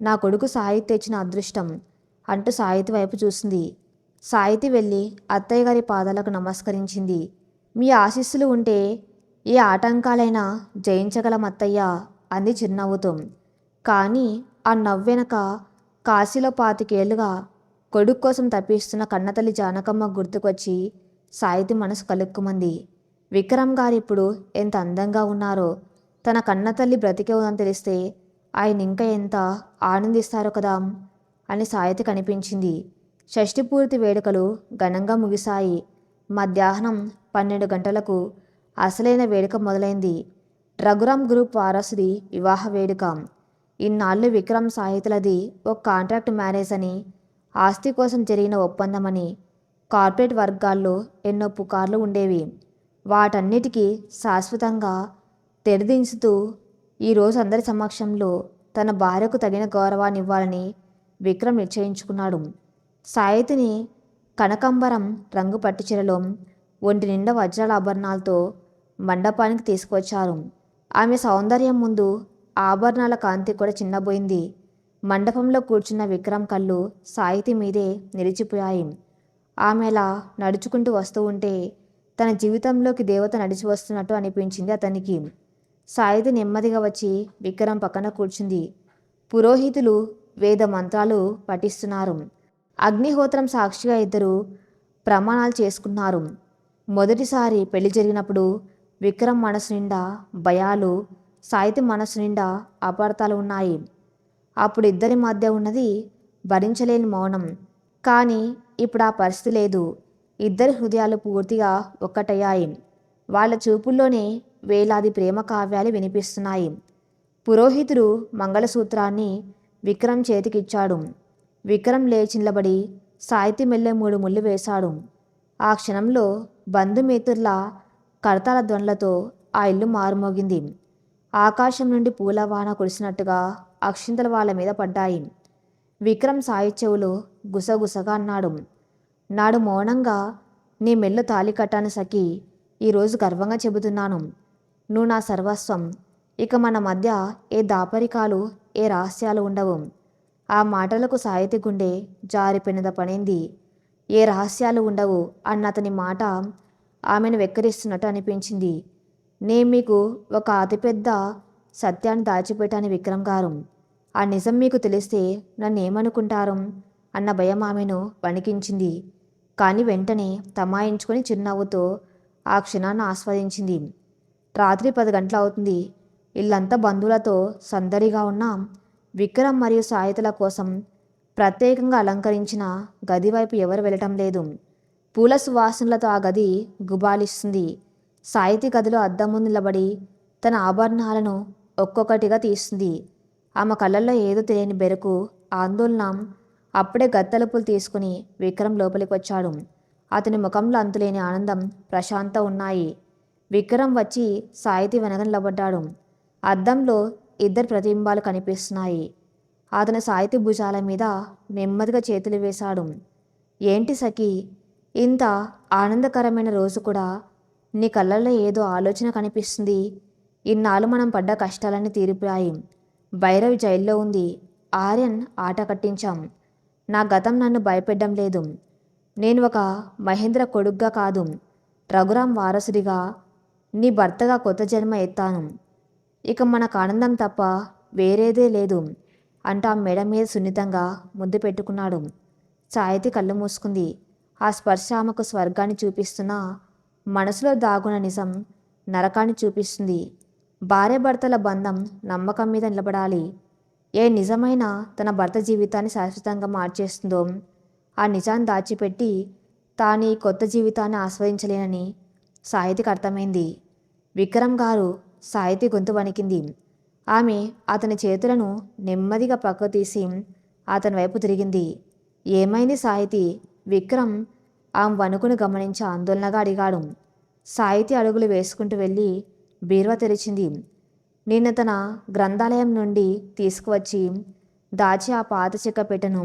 నా కొడుకు సాహితి తెచ్చిన అదృష్టం అంటూ సాహితి వైపు చూసింది. సాహితి వెళ్ళి అత్తయ్య గారి పాదాలకు నమస్కరించింది. మీ ఆశీస్సులు ఉంటే ఏ ఆటంకాలైనా జయించగలం అత్తయ్య అంది చిరునవ్వుతో. కానీ ఆ నవ్వెనక కాశీలో 25 ఏళ్లుగా కొడుకు కోసం తప్పిస్తున్న కన్నతల్లి జానకమ్మ గుర్తుకొచ్చి సాహితి మనసు కలుక్కుమంది. విక్రమ్ గారు ఇప్పుడు ఎంత అందంగా ఉన్నారో, తన కన్నతల్లి బ్రతికే ఉందని తెలిస్తే ఆయన ఇంకా ఎంత ఆనందిస్తారో కదా అని సాహితి కనిపించింది. షష్ఠి పూర్తి వేడుకలు ఘనంగా ముగిశాయి. మధ్యాహ్నం 12 గంటలకు అసలైన వేడుక మొదలైంది. రఘురాం గ్రూప్ వారసుడి వివాహ వేడుక. ఇన్నాళ్ళు విక్రమ్ సాహితులది ఒక కాంట్రాక్ట్ మ్యారేజ్ అని, ఆస్తి కోసం జరిగిన ఒప్పందమని కార్పొరేట్ వర్గాల్లో ఎన్నో పుకార్లు ఉండేవి. వాటన్నిటికీ శాశ్వతంగా తెరదించుతూ ఈరోజు అందరి సమక్షంలో తన భార్యకు తగిన గౌరవాన్ని ఇవ్వాలని విక్రమ్ నిశ్చయించుకున్నాడు. సాహితిని కనకంబరం రంగు పట్టుచీరలో ఒంటి నిండా వజ్రాల ఆభరణాలతో మండపానికి తీసుకువచ్చారు. ఆమె సౌందర్యం ముందు ఆభరణాల కాంతి కూడా చిన్నబోయింది. మండపంలో కూర్చున్న విక్రమ్ కళ్ళు సాహితి మీదే నిలిచిపోయాయి. ఆమె అలా నడుచుకుంటూ వస్తూ ఉంటే తన జీవితంలోకి దేవత నడిచి వస్తున్నట్టు అనిపించింది అతనికి. సాహితి నెమ్మదిగా వచ్చి విక్రమ్ పక్కన కూర్చుంది. పురోహితులు వేద మంత్రాలు పఠిస్తున్నారు. అగ్నిహోత్రం సాక్షిగా ఇద్దరు ప్రమాణాలు చేసుకున్నారు. మొదటిసారి పెళ్లి జరిగినప్పుడు విక్రమ్ మనసు నిండా భయాలు, సాహితి మనసు నిండా అపార్థాలు ఉన్నాయి. అప్పుడు ఇద్దరి మధ్య ఉన్నది భరించలేని మౌనం. కానీ ఇప్పుడు ఆ పరిస్థితి లేదు. ఇద్దరి హృదయాలు పూర్తిగా ఒక్కటయ్యాయి. వాళ్ళ చూపుల్లోనే వేలాది ప్రేమ కావ్యాలు వినిపిస్తున్నాయి. పురోహితుడు మంగళసూత్రాన్ని విక్రమ్ చేతికిచ్చాడు. విక్రమ్ లేచి నిలబడి సాహితి మెల్లె 3 ముళ్ళు వేశాడు. ఆ క్షణంలో బంధుమిత్రుల కరతాళ ధ్వనులతో ఆ ఇల్లు మారుమోగింది. ఆకాశం నుండి పూలవాన కురిసినట్టుగా అక్షింతలు వాళ్ళ మీద పడ్డాయి. విక్రమ్ సాయి చెవులో గుసగుసగా అన్నాడు. నాడు మౌనంగా నీ మెల్లో తాళి కట్టాను సఖీ. ఈరోజు గర్వంగా చెబుతున్నాను. నువ్వు నా సర్వస్వం. ఇక మన మధ్య ఏ దాపరికాలు, ఏ రహస్యాలు ఉండవు. ఆ మాటలకు సాహితి గుండె జారిపోయినద పడింది. ఏ రహస్యాలు ఉండవు అన్న అతని మాట ఆమెను వెక్కిరిస్తున్నట్టు అనిపించింది. నేను మీకు ఒక అతిపెద్ద సత్యాన్ని దాచిపెట్టాను విక్రమ్ గారు. ఆ నిజం మీకు తెలిస్తే నన్ను ఏమనుకుంటారు అన్న భయం ఆమెను వణికించింది. కానీ వెంటనే తమాయించుకొని చిరునవ్వుతో ఆ క్షణాన్ని ఆస్వాదించింది. రాత్రి 10 గంటలు అవుతుంది. ఇల్లంతా బంధువులతో సందడిగా ఉన్న విక్రమ్ మరియు సాహితుల కోసం ప్రత్యేకంగా అలంకరించిన గది వైపు ఎవరు వెళ్ళటం లేదు. పూల సువాసనలతో ఆ గది గుబాలిస్తుంది. సాహితీ గదిలో అద్దం ముందు నిలబడి తన ఆభరణాలను ఒక్కొక్కటిగా తీస్తుంది. ఆమె కళ్ళల్లో ఏదో తెలియని బెరుకు, ఆందోళన. అప్పుడే గత్తలుపులు తీసుకుని విక్రమ్ లోపలికి వచ్చాడు. అతని ముఖంలో అంతులేని ఆనందం, ప్రశాంత ఉన్నాయి. విక్రమ్ వచ్చి సాహితి వెనక నిలబడ్డాడు. అద్దంలో ఇద్దరు ప్రతిబింబాలు కనిపిస్తున్నాయి. అతని సాహితి భుజాల మీద నెమ్మదిగా చేతులు వేశాడు. ఏంటి సఖీ, ఇంత ఆనందకరమైన రోజు కూడా నీ కళ్ళల్లో ఏదో ఆలోచన కనిపిస్తుంది. ఇన్నాళ్ళు మనం పడ్డ కష్టాలన్నీ తీరిపోయాయి. భైరవి జైల్లో ఉంది. ఆర్యన్ ఆట కట్టించాం. నా గతం నన్ను భయపెట్టడం లేదు. నేను ఒక మహేంద్ర కొడుగ్గా కాదు, రఘురాం వారసుడిగా, నీ భర్తగా కొత్త జన్మ ఎత్తాను. ఇక మనకు ఆనందం తప్ప వేరేదే లేదు అంటూ ఆ మెడ మీద సున్నితంగా ముద్దు పెట్టుకున్నాడు. సాహితి కళ్ళు మూసుకుంది. ఆ స్పర్శ ఆమెకు స్వర్గాన్ని చూపిస్తున్నా మనసులో దాగున్న నిజం నరకాన్ని చూపిస్తుంది. భార్యాభర్తల బంధం నమ్మకం మీద నిలబడాలి. ఏ నిజమైన తన భర్త జీవితాన్ని శాశ్వతంగా మార్చేస్తుందో ఆ నిజాన్ని దాచిపెట్టి తాను ఈ కొత్త జీవితాన్ని ఆస్వాదించలేనని సాహితికి అర్థమైంది. విక్రమ్ గారు, సాహితి గొంతు వణికింది. ఆమె అతని చేతులను నెమ్మదిగా పక్కకు తీసి అతని వైపు తిరిగింది. ఏమైంది సాహితి? విక్రమ్ ఆమె వణుకును గమనించి ఆందోళనగా అడిగాడు. సాహితి అడుగులు వేసుకుంటూ వెళ్ళి బీరువా తెరిచింది. నిన్న తన గ్రంథాలయం నుండి తీసుకువచ్చి దాచి ఆ పాత చెక్క పెట్టెను,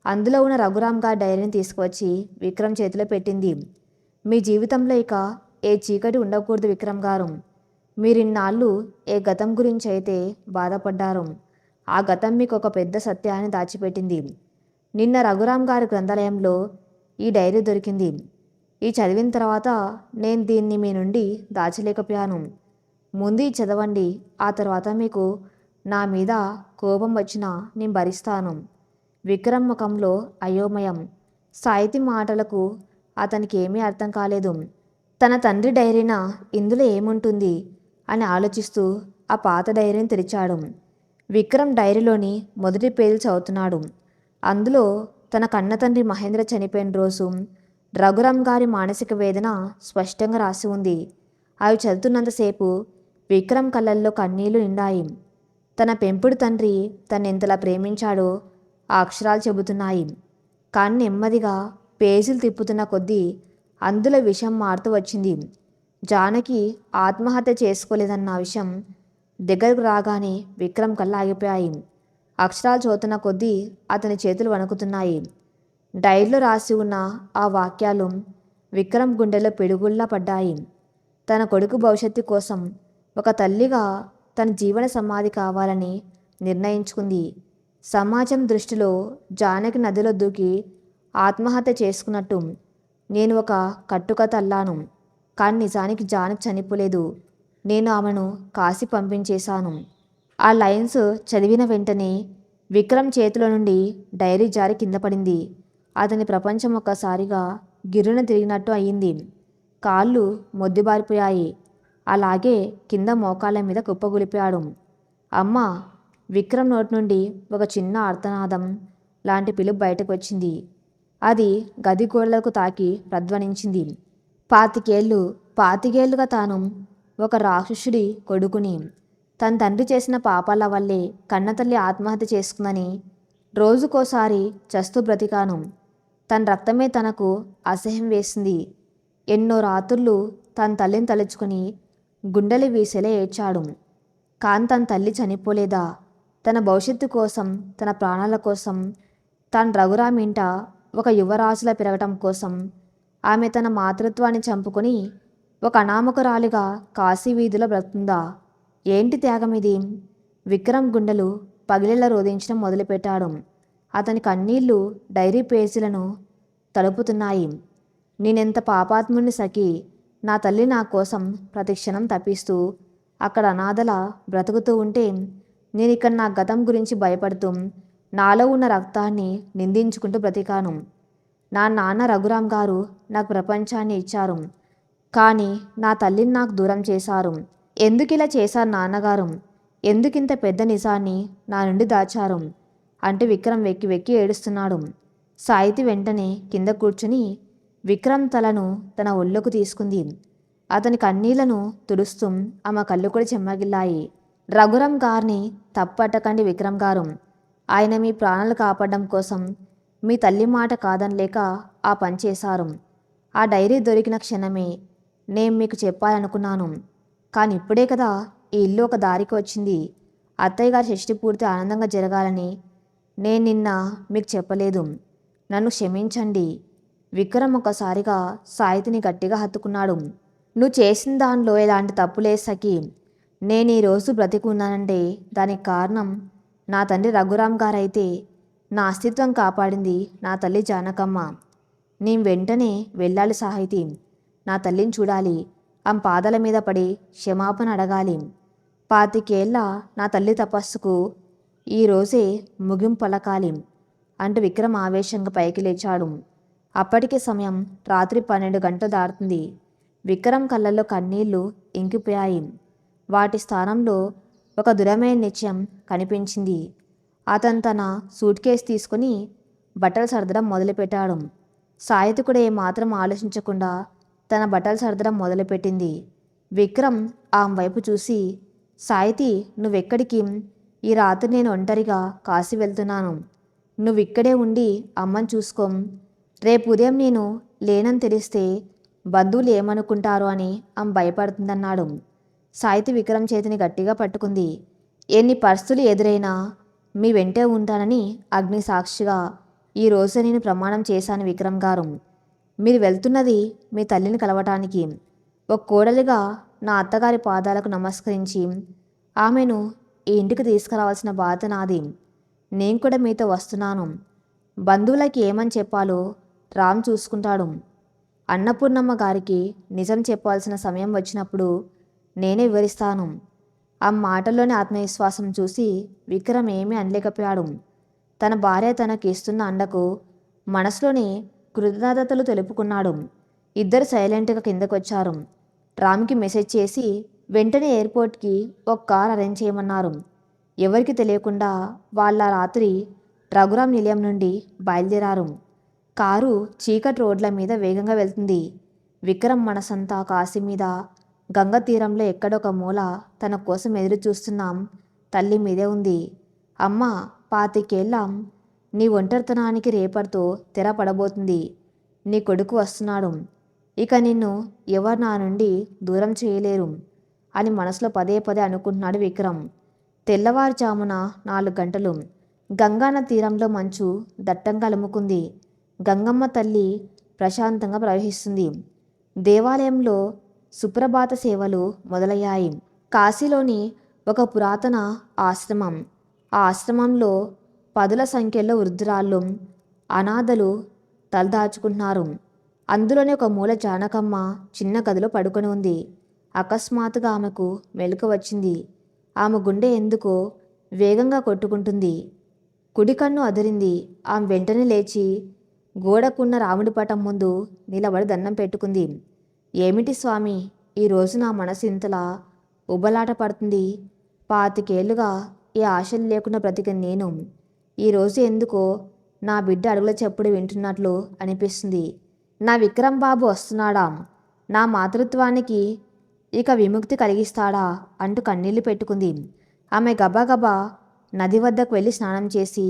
అందులో ఉన్న రఘురామ్ గారి డైరీని తీసుకువచ్చి విక్రమ్ చేతిలో పెట్టింది. మీ జీవితంలో ఇక ఏ చీకటి ఉండకూడదు విక్రమ్ గారు. మీరిన్నాళ్ళు ఏ గతం గురించి అయితే బాధపడ్డారు, ఆ గతం మీకు ఒక పెద్ద సత్యాన్ని దాచిపెట్టింది. నిన్న రఘురామ్ గారి గ్రంథాలయంలో ఈ డైరీ దొరికింది. ఈ చదివిన తర్వాత నేను దీన్ని మీ నుండి దాచలేకపోయాను. ముందు ఈ చదవండి. ఆ తర్వాత మీకు నా మీద కోపం వచ్చినా నేను భరిస్తాను. విక్రమ్ ముఖంలో అయోమయం. సాహితి మాటలకు అతనికి ఏమీ అర్థం కాలేదు. తన తండ్రి డైరీనా, ఇందులో ఏముంటుంది అని ఆలోచిస్తూ ఆ పాత డైరీని తెరిచాడు. విక్రమ్ డైరీలోని మొదటి పేజీలు చదువుతున్నాడు. అందులో తన కన్న తండ్రి మహేంద్ర చనిపోయిన రోజు, రఘురామ్ గారి మానసిక వేదన స్పష్టంగా రాసి ఉంది. అవి చదువుతున్నంతసేపు విక్రమ్ కళ్ళల్లో కన్నీళ్లు నిండాయి. తన పెంపుడు తండ్రి తనెంతలా ప్రేమించాడో ఆ అక్షరాలు చెబుతున్నాయి. కానీ నెమ్మదిగా పేజీలు తిప్పుతున్న కొద్దీ అందులో విషయం మారుతూ వచ్చింది. జానకి ఆత్మహత్య చేసుకోలేదన్న విషయం దగ్గరకు రాగానే విక్రమ్ కళ్ళు ఆగిపోయాయి. అక్షరాలు చదువుతున్న కొద్దీ అతని చేతులు వణుకుతున్నాయి. డైరీలో రాసి ఉన్న ఆ వాక్యాలు విక్రమ్ గుండెలో పిడుగుల్లా పడ్డాయి. తన కొడుకు భవిష్యత్తు కోసం ఒక తల్లిగా తన జీవన సమాధి కావాలని నిర్ణయించుకుంది. సమాజం దృష్టిలో జానకి నదిలో దూకి ఆత్మహత్య చేసుకున్నట్టు నేను ఒక కట్టుకథ అల్లాను. కానీ నిజానికి జానకి చనిపోలేదు. నేను ఆమెను కాశీ పంపించేశాను. ఆ లైన్స్ చదివిన వెంటనే విక్రమ్ చేతిలో నుండి డైరీ జారి కింద పడింది. అతని ప్రపంచం ఒక్కసారిగా గిర్రున తిరిగినట్టు అయింది. కాళ్ళు మొద్దుబారిపోయాయి. అలాగే కింద మోకాళ్ళ మీద కుప్పగొలిపాడు. అమ్మా! విక్రమ్ నోటి నుండి ఒక చిన్న ఆర్తనాదం లాంటి పిలుపు బయటకు వచ్చింది. అది గది గోడలకు తాకి ప్రధ్వనించింది. పాతికేళ్లుగా తాను ఒక రాక్షసుడి కొడుకుని, తన తండ్రి చేసిన పాపాల వల్లే కన్నతల్లి ఆత్మహత్య చేసుకుందని రోజుకోసారి చస్తూ బ్రతికాను. తన రక్తమే తనకు అసహ్యం వేసింది. ఎన్నో రాత్రులు తన తల్లిని తలుచుకుని గుండెలు వీసేలా ఏడ్చాడు. కాని తన తల్లి చనిపోలేదా? తన భవిష్యత్తు కోసం, తన ప్రాణాల కోసం, తాను రఘురామ్ ఇంట ఒక యువరాజులా పెరగటం కోసం ఆమె తన మాతృత్వాన్ని చంపుకొని ఒక అనామకురాలిగా కాశీ వీధిలో బ్రతుందా? ఏంటి త్యాగం ఇది? విక్రమ్ గుండెలు పగిలేలా రోధించడం మొదలుపెట్టాడు. అతని కన్నీళ్లు డైరీ పేజీలను తడుపుతున్నాయి. నేనెంత పాపాత్ముని సఖి! నా తల్లి నా కోసం ప్రతిక్షణం తప్పిస్తూ అక్కడ అనాథలా బ్రతుకుతూ ఉంటే నేనిక్కడ నా గతం గురించి భయపడుతూ నాలో ఉన్న రక్తాన్ని నిందించుకుంటూ బ్రతికాను. నా నాన్న రఘురామ్ గారు నాకు ప్రపంచాన్ని ఇచ్చారు. కానీ నా తల్లిని నాకు దూరం చేశారు. ఎందుకిలా చేశారు నాన్నగారు? ఎందుకింత పెద్ద నిజాన్ని నా నుండి దాచారు అంటూ విక్రమ్ వెక్కి వెక్కి ఏడుస్తున్నాడు. సాయితి వెంటనే కింద కూర్చుని విక్రమ్ తలను తన ఒళ్ళోకి తీసుకుంది. అతని కన్నీళ్లను తుడుస్తూ ఆమె కళ్ళు కూడా చెమ్మగిల్లాయి. రఘురామ్ గారిని తప్పట్టకండి విక్రమ్ గారు. ఆయన మీ ప్రాణాలు కాపాడడం కోసం మీ తల్లి మాట కాదనలేక ఆ పని చేశారు. ఆ డైరీ దొరికిన క్షణమే నేను మీకు చెప్పాలనుకున్నాను. కానీ ఇప్పుడే కదా ఈ ఇల్లు ఒక దారికి వచ్చింది. అత్తయ్య గారి షష్ఠి పూర్తి ఆనందంగా జరగాలని నేను నిన్న మీకు చెప్పలేదు. నన్ను క్షమించండి. విక్రమ్ ఒకసారిగా సాయితిని గట్టిగా హత్తుకున్నాడు. నువ్వు చేసిన దానిలో ఎలాంటి తప్పులేదు సఖి. నేను ఈరోజు బ్రతికున్నానంటే దానికి కారణం నా తండ్రి రఘురామ్ గారైతే నా అస్తిత్వం కాపాడింది నా తల్లి జానకమ్మ. నేను వెంటనే వెళ్ళాలి సాహితి. నా తల్లిని చూడాలి. ఆమె పాదాల మీద పడి క్షమాపణ అడగాలి. 25 ఏళ్ల నా తల్లి తపస్సుకు ఈరోజే ముగింపు పలకాలి అంటూ విక్రమ్ ఆవేశంగా పైకి లేచాడు. అప్పటికే సమయం రాత్రి 12 గంటలు దాటుతుంది. విక్రమ్ కళ్ళల్లో కన్నీళ్లు ఇంకిపోయాయి. వాటి స్థానంలో ఒక దృఢమైన నిశ్చయం కనిపించింది. అతను తన సూట్ కేసు తీసుకుని బట్టలు సర్దడం మొదలుపెట్టాడు. సాయితి కూడా ఏమాత్రం ఆలోచించకుండా తన బట్టలు సర్దడం మొదలుపెట్టింది. విక్రమ్ ఆమె వైపు చూసి, సాయితి, నువ్వెక్కడికి? ఈ రాత్రి నేను ఒంటరిగా కాశీ వెళ్తున్నాను. నువ్విక్కడే ఉండి అమ్మని చూసుకో. రేపు ఉదయం నేను లేనని తెలిస్తే బంధువులు ఏమనుకుంటారో అని ఆమె భయపడుతుందన్నాడు. సాయితి విక్రమ్ చేతిని గట్టిగా పట్టుకుంది. ఎన్ని పరిస్థితులు ఎదురైనా మీ వెంటే ఉంటానని అగ్ని సాక్షిగా ఈరోజు నేను ప్రమాణం చేశాను విక్రమ్ గారు. మీరు వెళ్తున్నది మీ తల్లిని కలవటానికి. ఒక కోడలిగా నా అత్తగారి పాదాలకు నమస్కరించి ఆమెను ఈ ఇంటికి తీసుకురావాల్సిన బాధ్యత నాది. నేను కూడా మీతో వస్తున్నాను. బంధువులకి ఏమని చెప్పాలో రామ్ చూసుకుంటాడు. అన్నపూర్ణమ్మ గారికి నిజం చెప్పాల్సిన సమయం వచ్చినప్పుడు నేనే వివరిస్తాను. ఆ మాటల్లోని ఆత్మవిశ్వాసం చూసి విక్రమ్ ఏమీ అనలేకపోయాడు. తన భార్య తనకి ఇస్తున్న అండకు మనసులోనే కృతజ్ఞతలు తెలుపుకున్నాడు. ఇద్దరు సైలెంట్గా కిందకొచ్చారు. రామ్కి మెసేజ్ చేసి వెంటనే ఎయిర్పోర్ట్కి ఒక కార్ అరేంజ్ చేయమన్నారు. ఎవరికి తెలియకుండా వాళ్ళ రాత్రి రఘురామ్ నిలయం నుండి బయలుదేరారు. కారు చీకటి రోడ్ల మీద వేగంగా వెళ్తుంది. విక్రమ్ మనసంతా కాశీ మీద, గంగ తీరంలో ఎక్కడొక మూల తన కోసం ఎదురు చూస్తున్నాం తల్లి మీదే ఉంది. అమ్మ, 25 ఏళ్ళ నీ ఒంటరితనానికి రేపటితో తెర పడబోతుంది. నీ కొడుకు వస్తున్నాడు. ఇక నిన్ను ఎవరు నా నుండి దూరం చేయలేరు అని మనసులో పదే పదే అనుకుంటున్నాడు విక్రమ్. తెల్లవారుజామున 4 గంటలు. గంగాన తీరంలో మంచు దట్టంగా అలుముకుంది. గంగమ్మ తల్లి ప్రశాంతంగా ప్రవహిస్తుంది. దేవాలయంలో సుప్రభాత సేవలు మొదలయ్యాయి. కాశీలోని ఒక పురాతన ఆశ్రమం. ఆ ఆశ్రమంలో పదుల సంఖ్యలో వృద్ధురాళ్ళు, అనాథలు తలదాచుకుంటున్నారు. అందులోనే ఒక మూల జానకమ్మ చిన్న గదిలో పడుకొని ఉంది. అకస్మాత్తుగా ఆమెకు మెలకువ వచ్చింది. ఆమె గుండె ఎందుకో వేగంగా కొట్టుకుంటుంది. కుడి కన్ను అదిరింది. ఆమె వెంటనే లేచి గోడకున్న రాముడి పటం ముందు నిలబడి దండం పెట్టుకుంది. ఏమిటి స్వామి, ఈరోజు నా మనసు ఇంతలా ఉబలాట పడుతుంది. 25 ఏళ్లుగా ఏ ఆశలు లేకుండా బ్రతికిన నేను ఈరోజు ఎందుకో నా బిడ్డ అడుగుల చప్పుడు వింటున్నట్లు అనిపిస్తుంది. నా విక్రమ్ బాబు వస్తున్నాడా? నా మాతృత్వానికి ఇక విముక్తి కలిగిస్తాడా అంటూ కన్నీళ్లు పెట్టుకుంది. ఆమె గబగబా నది వద్దకు వెళ్ళి స్నానం చేసి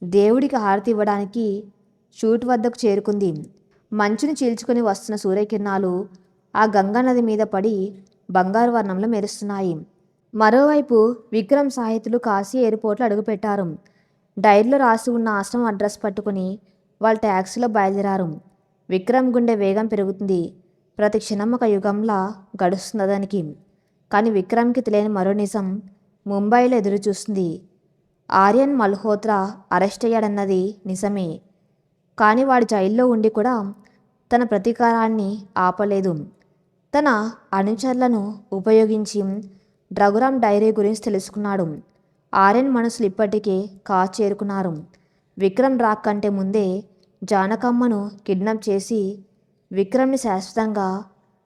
దేవుడికి హారతి ఇవ్వడానికి షూట్ వద్దకు చేరుకుంది. మంచుని చీల్చుకొని వస్తున్న సూర్యకిరణాలు ఆ గంగా నది మీద పడి బంగారు వర్ణంలో మెరుస్తున్నాయి. మరోవైపు విక్రమ్ సాహితులు కాశీ ఎయిర్పోర్ట్లో అడుగుపెట్టారు. డైరీలో రాసి ఉన్న ఆశ్రమం అడ్రస్ పట్టుకుని వాళ్ళు ట్యాక్సీలో బయలుదేరారు. విక్రమ్ గుండె వేగం పెరుగుతుంది. ప్రతి క్షణం ఒక యుగంలా గడుస్తుంది అతనికి. కానీ విక్రమ్కి తెలియని మరో నిజం ముంబైలో ఎదురు చూస్తుంది. ఆర్యన్ మల్హోత్రా అరెస్ట్ అయ్యాడన్నది నిజమే. కానీ వాడు జైల్లో ఉండి కూడా తన ప్రతీకారాన్ని ఆపలేదు. తన అనుచరులను ఉపయోగించి రఘురామ్ డైరీ గురించి తెలుసుకున్నాడు. ఆర్యన్ మనసులు ఇప్పటికే కాచు చేరుకున్నారు. విక్రమ్ రాక్ కంటే ముందే జానకమ్మను కిడ్నాప్ చేసి విక్రమ్ని శాశ్వతంగా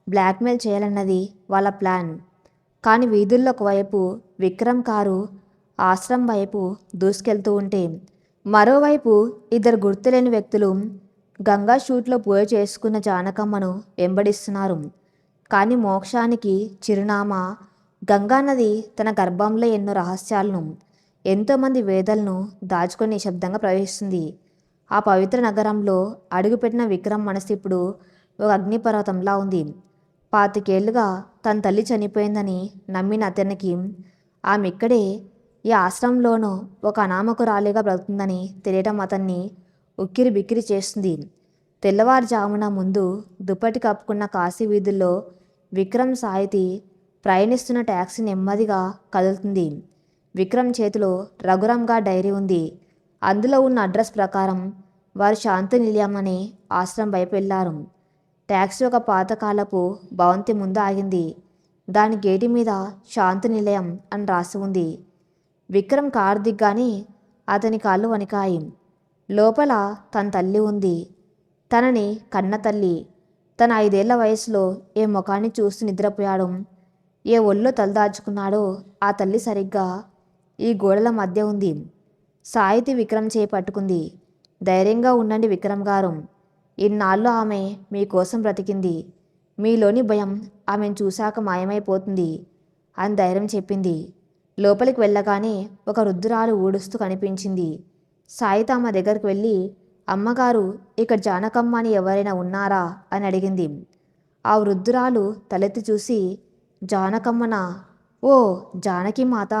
బ్లాక్మెయిల్ చేయాలన్నది వాళ్ళ ప్లాన్. కానీ వీధుల్లో ఒకవైపు విక్రమ్ కారు ఆశ్రమం వైపు దూసుకెళ్తూ ఉంటే మరోవైపు ఇద్దరు గుర్తులేని వ్యక్తులు గంగా షూట్లో పూజ చేసుకున్న జానకమ్మను వెంబడిస్తున్నారు. కానీ మోక్షానికి చిరునామా గంగానది తన గర్భంలో ఎన్నో రహస్యాలను, ఎంతోమంది వేదలను దాచుకొని నిశ్శబ్దంగా ప్రవహిస్తుంది. ఆ పవిత్ర నగరంలో అడుగుపెట్టిన విక్రమ్ మనసు ఇప్పుడు ఒక అగ్నిపర్వతంలా ఉంది. 25 ఏళ్లుగా తన తల్లి చనిపోయిందని నమ్మిన అతనికి ఆమె ఇక్కడే ఈ ఆశ్రమంలోనూ ఒక అనామకురాలిగా బ్రతుకుతుందని తెలియటం అతన్ని ఉక్కిరి బిక్కిరి చేస్తుంది. తెల్లవారుజామున ముందు దుప్పటి కప్పుకున్న కాశీ వీధుల్లో విక్రమ్ సాహితి ప్రయాణిస్తున్న ట్యాక్సీ నెమ్మదిగా కదులుతుంది. విక్రమ్ చేతిలో రఘురామ్గా డైరీ ఉంది. అందులో ఉన్న అడ్రస్ ప్రకారం వారు శాంతి నిలయం అనే ఆశ్రమం వైపు వెళ్లారు. ట్యాక్సీ ఒక పాతకాలపు భవంతి ముందు ఆగింది. దాని గేటు మీద శాంతి నిలయం అని రాసి ఉంది. విక్రమ్ కారు దిగ్గానే అతని కాళ్ళు వణికాయి. లోపల తన తల్లి ఉంది. తనని కన్న తల్లి. తన 5 ఏళ్ల వయసులో ఏ ముఖాన్ని చూస్తూ నిద్రపోయాడు, ఏ ఒళ్ళో తలదాచుకున్నాడో ఆ తల్లి సరిగ్గా ఈ గోడల మధ్య ఉంది. సాహితి విక్రమ్ చేయి పట్టుకుంది. ధైర్యంగా ఉండండి విక్రమ్ గారు. ఇన్నాళ్ళు ఆమె మీకోసం బ్రతికింది. మీలోని భయం ఆమెను చూశాక మాయమైపోతుంది అని ధైర్యం చెప్పింది. లోపలికి వెళ్ళగానే ఒక వృద్ధురాలు ఊడుస్తూ కనిపించింది. సాహితి ఆమె దగ్గరికి వెళ్ళి, అమ్మగారు, ఇక్కడ జానకమ్మ అని ఎవరైనా ఉన్నారా అని అడిగింది. ఆ వృద్ధురాలు తలెత్తి చూసి, జానకమ్మనా? ఓ జానకి మాత.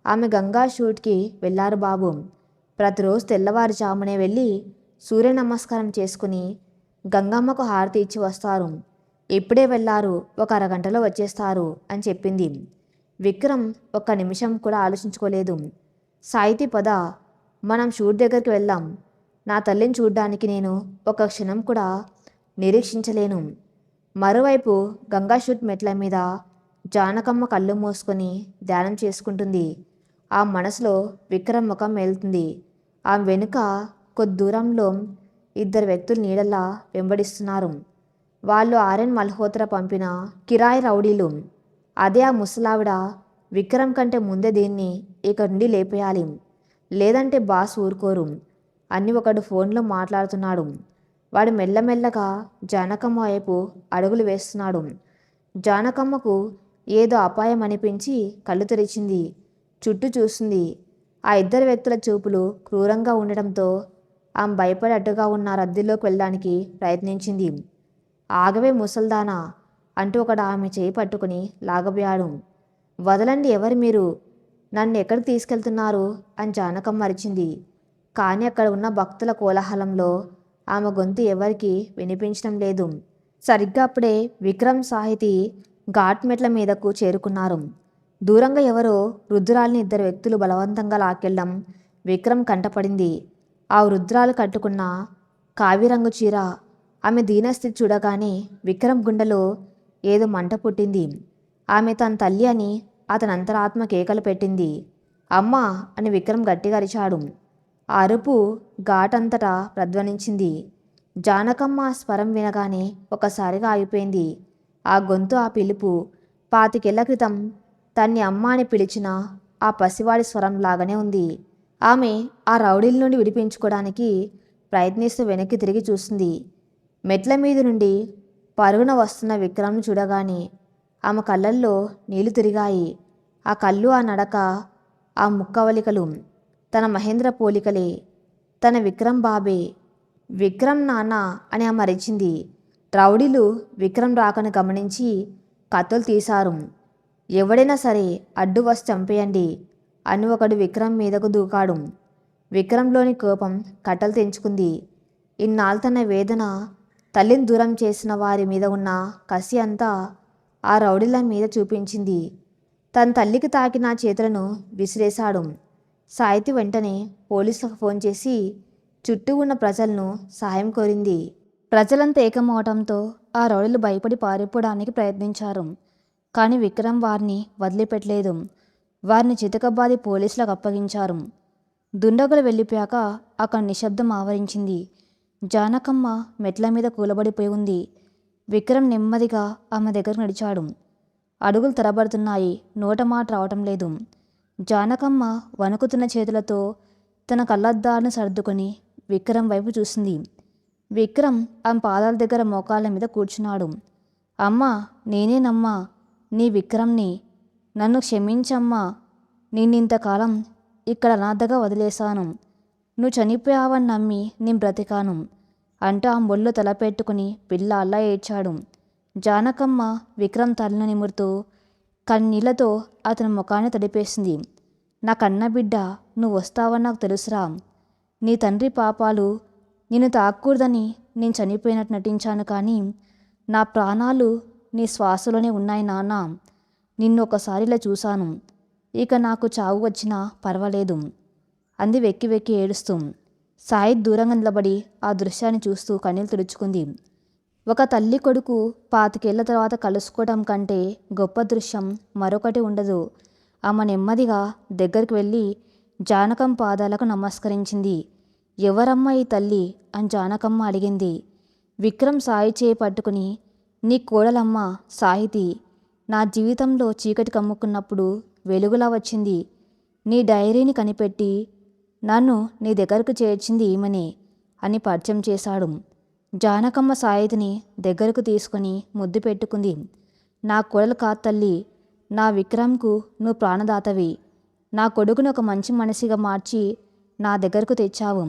ఆమె గంగా షూట్కి వెళ్ళారు బాబు. ప్రతిరోజు తెల్లవారుజామునే వెళ్ళి సూర్య నమస్కారం చేసుకుని గంగమ్మకు హారతి ఇచ్చి వస్తారు. ఇప్పుడే వెళ్ళారు, ఒక అరగంటలో వచ్చేస్తారు అని చెప్పింది. విక్రమ్ ఒక్క నిమిషం కూడా ఆలోచించుకోలేదు. సాహితి పద, మనం షూట్ దగ్గరికి వెళ్దాం. నా తల్లిని చూడ్డానికి నేను ఒక క్షణం కూడా నిరీక్షించలేను. మరోవైపు గంగా షూట్ మెట్ల మీద జానకమ్మ కళ్ళు మూసుకొని ధ్యానం చేసుకుంటుంది. ఆ మనసులో విక్రమ్ ముఖం మేలుతుంది. ఆమె వెనుక కొద్ది దూరంలో 2 వ్యక్తులు నీడలా వెంబడిస్తున్నారు. వాళ్ళు ఆర్యన్ మల్హోత్రా పంపిన కిరాయి రౌడీలు. అదే ఆ ముసలావిడ విక్రమ్ కంటే ముందే దీన్ని ఇక్కడి నుండి లేపేయాలి, లేదంటే బాస్ ఊరుకోరు అని ఒకడు ఫోన్లో మాట్లాడుతున్నాడు. వాడు మెల్లమెల్లగా జానకమ్మ వైపు అడుగులు వేస్తున్నాడు. జానకమ్మకు ఏదో అపాయం అనిపించి కళ్ళు తెరిచింది. చుట్టూ చూస్తుంది. ఆ 2 వ్యక్తుల చూపులు క్రూరంగా ఉండటంతో ఆమె భయపడి అడ్డుగా ఉన్న రద్దీలోకి వెళ్ళడానికి ప్రయత్నించింది. ఆగవే ముసల్దానా అంటూ ఒకడు ఆమె చేయి పట్టుకుని లాగబోయాడు. వదలండి, ఎవరు మీరు? నన్ను ఎక్కడికి తీసుకెళ్తున్నారు అని జానకమ్మ అరిచింది. కానీ అక్కడ ఉన్న భక్తుల కోలాహలంలో ఆమె గొంతు ఎవరికి వినిపించడం లేదు. సరిగ్గా అప్పుడే విక్రమ్ సాహితి ఘాట్ మెట్ల మీదకు చేరుకున్నారు. దూరంగా ఎవరో వృద్ధురాలిని 2 వ్యక్తులు బలవంతంగా లాక్కెళ్ళడం విక్రమ్ కంటపడింది. ఆ వృద్ధురాలు కట్టుకున్న కావిరంగు చీర, ఆమె దీనస్థితి చూడగానే విక్రమ్ గుండెలో ఏదో మంట పుట్టింది. ఆమె తన తల్లి అని అతని అంతరాత్మ కేకలు పెట్టింది. అమ్మా అని విక్రమ్ గట్టిగా అరిచాడు. ఆ అరుపు ఘాట్ అంతటా ప్రధ్వనించింది. జానకమ్మ ఆ స్వరం వినగానే ఒకసారిగా ఆగిపోయింది. ఆ గొంతు, ఆ పిలుపు 25 క్రితం తన్ని అమ్మ అని పిలిచిన ఆ పసివాడి స్వరం లాగానే ఉంది. ఆమె ఆ రౌడీల నుండి విడిపించుకోవడానికి ప్రయత్నిస్తూ వెనక్కి తిరిగి చూసింది. మెట్ల మీద నుండి పరుగున వస్తున్న విక్రమ్ను చూడగానే ఆమె కళ్ళల్లో నీళ్లు తిరిగాయి. ఆ కళ్ళు, ఆ నడక, ఆ ముక్కవలికలు తన మహేంద్ర పోలికలే, తన విక్రమ్ బాబే. విక్రమ్ నాన్న అని ఆమె అరిచింది. రౌడీలు విక్రమ్ రాకను గమనించి కత్తులు తీశారు. ఎవడైనా సరే అడ్డు వస్తే చంపేయండి అని ఒకడు విక్రమ్ మీదకు దూకాడు. విక్రమ్లోని కోపం కట్టలు తెంచుకుంది. ఇన్నాళ్ళు తన వేదన, తల్లిని దూరం చేసిన వారి మీద ఉన్న కసి అంతా ఆ రౌడీల మీద చూపించింది. తన తల్లికి తాకిన చేతులను విసిరేశాడు. సాహితి వెంటనే పోలీసులకు ఫోన్ చేసి చుట్టూ ఉన్న ప్రజలను సాయం కోరింది. ప్రజలంతా ఏకమవటంతో ఆ రౌడీలు భయపడి పారిపోవడానికి ప్రయత్నించారు. కానీ విక్రమ్ వారిని వదిలిపెట్టలేదు. వారిని చితకబాది పోలీసులకు అప్పగించారు. దుండగులు వెళ్ళిపోయాక అక్కడ నిశ్శబ్దం ఆవరించింది. జానకమ్మ మెట్ల మీద కూలబడిపోయి ఉంది. విక్రమ్ నెమ్మదిగా ఆమె దగ్గరకు నడిచాడు. అడుగులు తరబడుతున్నాయి. నోట మాట రావటం లేదు. జానకమ్మ వణుకుతున్న చేతులతో తన కళ్ళద్దాలను సర్దుకొని విక్రమ్ వైపు చూసింది. విక్రమ్ ఆమె పాదాల దగ్గర మోకాళ్ళ మీద కూర్చున్నాడు. అమ్మా, నేనేనమ్మా, నీ విక్రమ్ని. నన్ను క్షమించమ్మా. నిన్నింతకాలం ఇక్కడ అనాథగా వదిలేశాను. నువ్వు చనిపోయావని నమ్మి నేను బ్రతికాను అంటూ ఆ మొల్లో తలపెట్టుకుని పిల్ల అల్లా ఏడ్చాడు. జానకమ్మ విక్రమ్ తలను నిమురుతూ కన్నీళ్లతో అతని ముఖాన్ని తడిపేసింది. నా కన్నబిడ్డ, నువ్వు వస్తావని నాకు తెలుసురా. నీ తండ్రి పాపాలు నిన్ను తాక్కూడదని నేను చనిపోయినట్టు నటించాను, కానీ నా ప్రాణాలు నీ శ్వాసలోనే ఉన్నాయి నాన్న. నిన్ను ఒకసారి ఇలా చూశాను. ఇక నాకు చావు వచ్చినా పర్వాలేదు అంది వెక్కి వెక్కి ఏడుస్తూ. సాయిద్ దూరంగా నిలబడి ఆ దృశ్యాన్ని చూస్తూ కన్నీళ్లు తుడుచుకుంది. ఒక తల్లి కొడుకు 25 తర్వాత కలుసుకోవడం కంటే గొప్ప దృశ్యం మరొకటి ఉండదు. ఆమె నెమ్మదిగా దగ్గరికి వెళ్ళి జానకమ్మ పాదాలకు నమస్కరించింది. ఎవరమ్మా ఈ తల్లి అని జానకమ్మ అడిగింది. విక్రమ్ సాయి చేయి పట్టుకుని, నీ కోడలమ్మ సాహితి. నా జీవితంలో చీకటి కమ్ముకున్నప్పుడు వెలుగులా వచ్చింది. నీ డైరీని కనిపెట్టి నన్ను నీ దగ్గరకు చేర్చింది ఈమెనే అని పరిచయం చేశాడు. జానకమ్మ సాయితిని దగ్గరకు తీసుకుని ముద్దు పెట్టుకుంది. నా కోడలు కాదు తల్లి, నా విక్రమ్కు నువ్వు ప్రాణదాతవి. నా కొడుకును ఒక మంచి మనిషిగా మార్చి నా దగ్గరకు తెచ్చావు.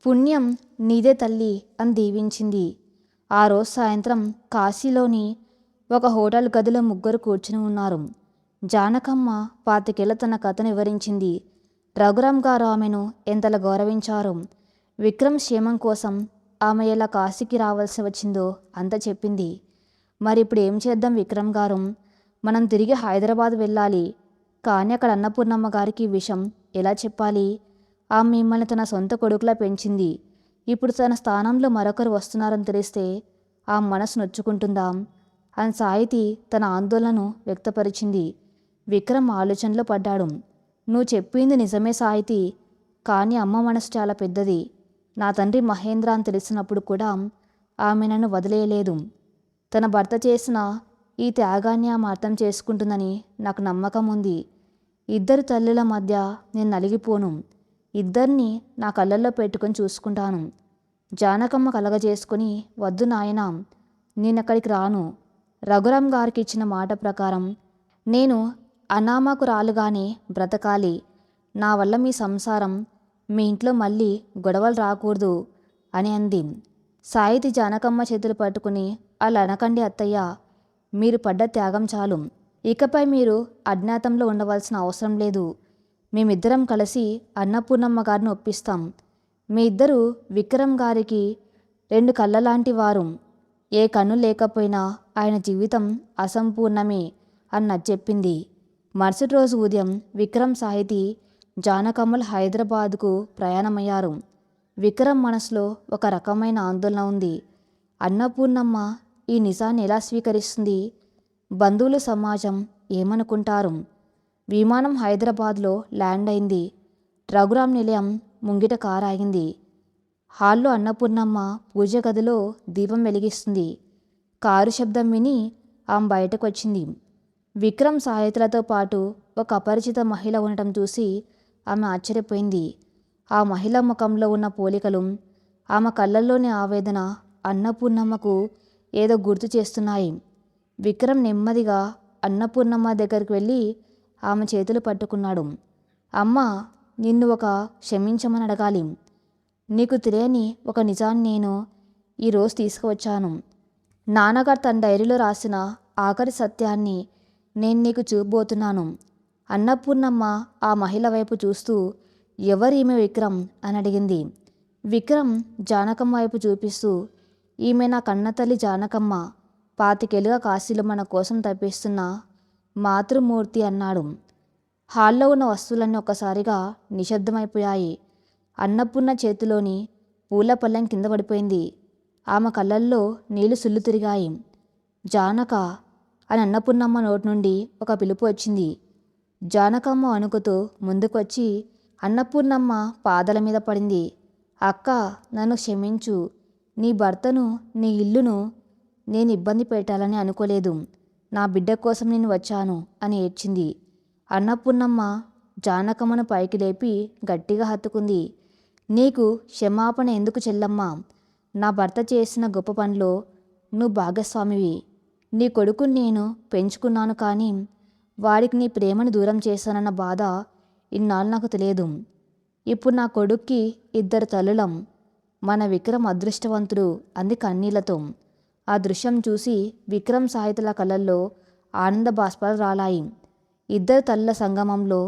పుణ్యం నీదే తల్లి అని దీవించింది. ఆ రోజు సాయంత్రం కాశీలోని ఒక హోటల్ గదిలో ముగ్గురు కూర్చుని ఉన్నారు. జానకమ్మ 25 తన కథను వివరించింది. రఘురామ్ గారు ఆమెను ఎంతలా గౌరవించారో, విక్రమ్ క్షేమం కోసం ఆమె ఎలా కాశీకి రావాల్సి వచ్చిందో అంత చెప్పింది. మరి ఇప్పుడు ఏం చేద్దాం విక్రమ్ గారు? మనం తిరిగి హైదరాబాద్ వెళ్ళాలి. కానీ అక్కడ అన్నపూర్ణమ్మ గారికి ఈ విషయం ఎలా చెప్పాలి? ఆమె మిమ్మల్ని తన సొంత కొడుకులా పెంచింది. ఇప్పుడు తన స్థానంలో మరొకరు వస్తున్నారని తెలిస్తే ఆ మనసు నొచ్చుకుంటుందా అని సాహితి తన ఆందోళనను వ్యక్తపరిచింది. విక్రమ్ ఆలోచనలో పడ్డాడు. నువ్వు చెప్పింది నిజమే సాహితి, కానీ అమ్మ మనసు చాలా పెద్దది. నా తండ్రి మహేంద్ర అని తెలిసినప్పుడు కూడా ఆమె నన్ను వదిలేయలేదు. తన భర్త చేసిన ఈ త్యాగాన్ని ఆమె అర్థం చేసుకుంటుందని నాకు నమ్మకం ఉంది. ఇద్దరు తల్లుల మధ్య నేను నలిగిపోను. ఇద్దరిని నా కళ్ళల్లో పెట్టుకొని చూసుకుంటాను. జానకమ్మ కలగజేసుకుని, వద్దు నాయనా, నేనక్కడికి రాను. రఘురామ్ గారికి ఇచ్చిన మాట ప్రకారం నేను అనామకురాలుగానే బ్రతకాలి. నా వల్ల మీ సంసారం, మీ ఇంట్లో మళ్ళీ గొడవలు రాకూడదు అని అంది. సాయితి జానకమ్మ చేతులు పట్టుకుని, అలా అనకండి అత్తయ్య, మీరు పడ్డ త్యాగం చాలు. ఇకపై మీరు అజ్ఞాతంలో ఉండవలసిన అవసరం లేదు. మేమిద్దరం కలిసి అన్నపూర్ణమ్మ గారిని ఒప్పిస్తాం. మీ ఇద్దరు విక్రమ్ గారికి 2 కళ్ళలాంటి వారు. ఏ కన్ను లేకపోయినా ఆయన జీవితం అసంపూర్ణమే అని చెప్పింది. మరుసటి రోజు ఉదయం విక్రమ్ సాహితి జానకమ్మలు హైదరాబాద్కు ప్రయాణమయ్యారు. విక్రమ్ మనసులో ఒక రకమైన ఆందోళన ఉంది. అన్నపూర్ణమ్మ ఈ నిజాన్ని ఎలా స్వీకరిస్తుంది? బంధువులు, సమాజం ఏమనుకుంటారు? విమానం హైదరాబాద్లో ల్యాండ్ అయింది. రఘురామ్ నిలయం ముంగిట కారు ఆగింది. హాల్లో అన్నపూర్ణమ్మ పూజ గదిలో దీపం వెలిగిస్తుంది. కారు శబ్దం విని ఆమె బయటకు వచ్చింది. విక్రమ్ సాహితులతో పాటు ఒక అపరిచిత మహిళ ఉండటం చూసి ఆమె ఆశ్చర్యపోయింది. ఆ మహిళ ముఖంలో ఉన్న పోలికలు, ఆమె కళ్ళల్లోని ఆవేదన అన్నపూర్ణమ్మకు ఏదో గుర్తు చేస్తున్నాయి. విక్రమ్ నెమ్మదిగా అన్నపూర్ణమ్మ దగ్గరికి వెళ్ళి ఆమె చేతులు పట్టుకున్నాడు. అమ్మ, నిన్ను ఒక క్షమించమని అడగాలి. నీకు తెలియని ఒక నిజాన్ని నేను ఈరోజు తీసుకువచ్చాను. నాన్నగారు తన డైరీలో రాసిన ఆఖరి సత్యాన్ని నేను నీకు చూపబోతున్నాను. అన్నపూర్ణమ్మ ఆ మహిళ వైపు చూస్తూ, ఎవరు ఈమె విక్రమ్ అని అడిగింది. విక్రమ్ జానకమ్మ వైపు చూపిస్తూ, ఈమె నా కన్నతల్లి జానకమ్మ, 25 ఏళ్లుగా కాశీలో మన కోసం తప్పిస్తున్న మాతృమూర్తి అన్నాడు. హాల్లో ఉన్న వస్తువులన్నీ ఒక్కసారిగా నిశ్శబ్దమైపోయాయి. అన్నపూర్ణ చేతిలోని పూల పళ్ళెం కింద పడిపోయింది. ఆమె కళ్ళల్లో నీళ్లు సుళ్ళు తిరిగాయి. జానక అని అన్నపూర్ణమ్మ నోటి నుండి ఒక పిలుపు వచ్చింది. జానకమ్మ వణుకుతూ ముందుకొచ్చి అన్నపూర్ణమ్మ పాదాల మీద పడింది. అక్క, నన్ను క్షమించు. నీ భర్తను, నీ ఇల్లును నేను ఇబ్బంది పెట్టాలని అనుకోలేదు. నా బిడ్డ కోసం నేను వచ్చాను అని ఏడ్చింది. అన్నపూర్ణమ్మ జానకమ్మను పైకి లేపి గట్టిగా హత్తుకుంది. నీకు క్షమాపణ ఎందుకు చెల్లమ్మా? నా భర్త చేసిన గొప్ప పనిలో నువ్వు భాగస్వామివి. నీ కొడుకుని నేను పెంచుకున్నాను, కానీ వాడికి నీ ప్రేమను దూరం చేశానన్న బాధ ఇన్నాళ్ళు నాకు తెలియదు. ఇప్పుడు నా కొడుక్కి 2 తల్లులం. మన విక్రమ్ అదృష్టవంతుడు అంది కన్నీళ్లతో. ఆ దృశ్యం చూసి విక్రమ్ సాహితుల కళ్ళల్లో ఆనంద బాష్పాలు రాలాయి. 2 తల్లుల సంగమంలో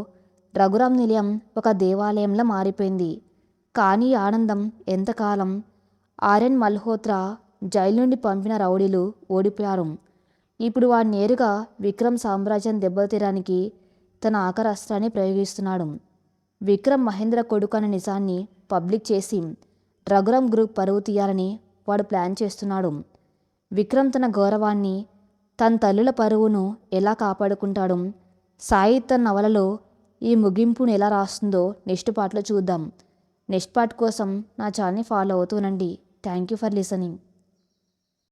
రఘురామ్ నిలయం ఒక దేవాలయంలో మారిపోయింది. కానీ ఆనందం ఎంతకాలం? ఆర్యన్ మల్హోత్రా జైలు నుండి పంపిన రౌడీలు ఓడిపోయారు. ఇప్పుడు వాడు నేరుగా విక్రమ్ సామ్రాజ్యం దెబ్బతీయడానికి తన ఆఖరి అస్త్రాన్ని ప్రయోగిస్తున్నాడు. విక్రమ్ మహేంద్ర కొడుకు అనే నిజాన్ని పబ్లిక్ చేసి రఘురామ్ గ్రూప్ పరువు తీయాలని వాడు ప్లాన్ చేస్తున్నాడు. విక్రమ్ తన గౌరవాన్ని, తన తల్లుల పరువును ఎలా కాపాడుకుంటాడు? సాహిత్య నవలలో ఈ ముగింపును ఎలా రాస్తుందో నెక్స్ట్ పార్ట్లో చూద్దాం. నెక్స్ట్ పార్ట్ కోసం నా ఛానల్ని ఫాలో అవుతూనండి. Thank you for listening.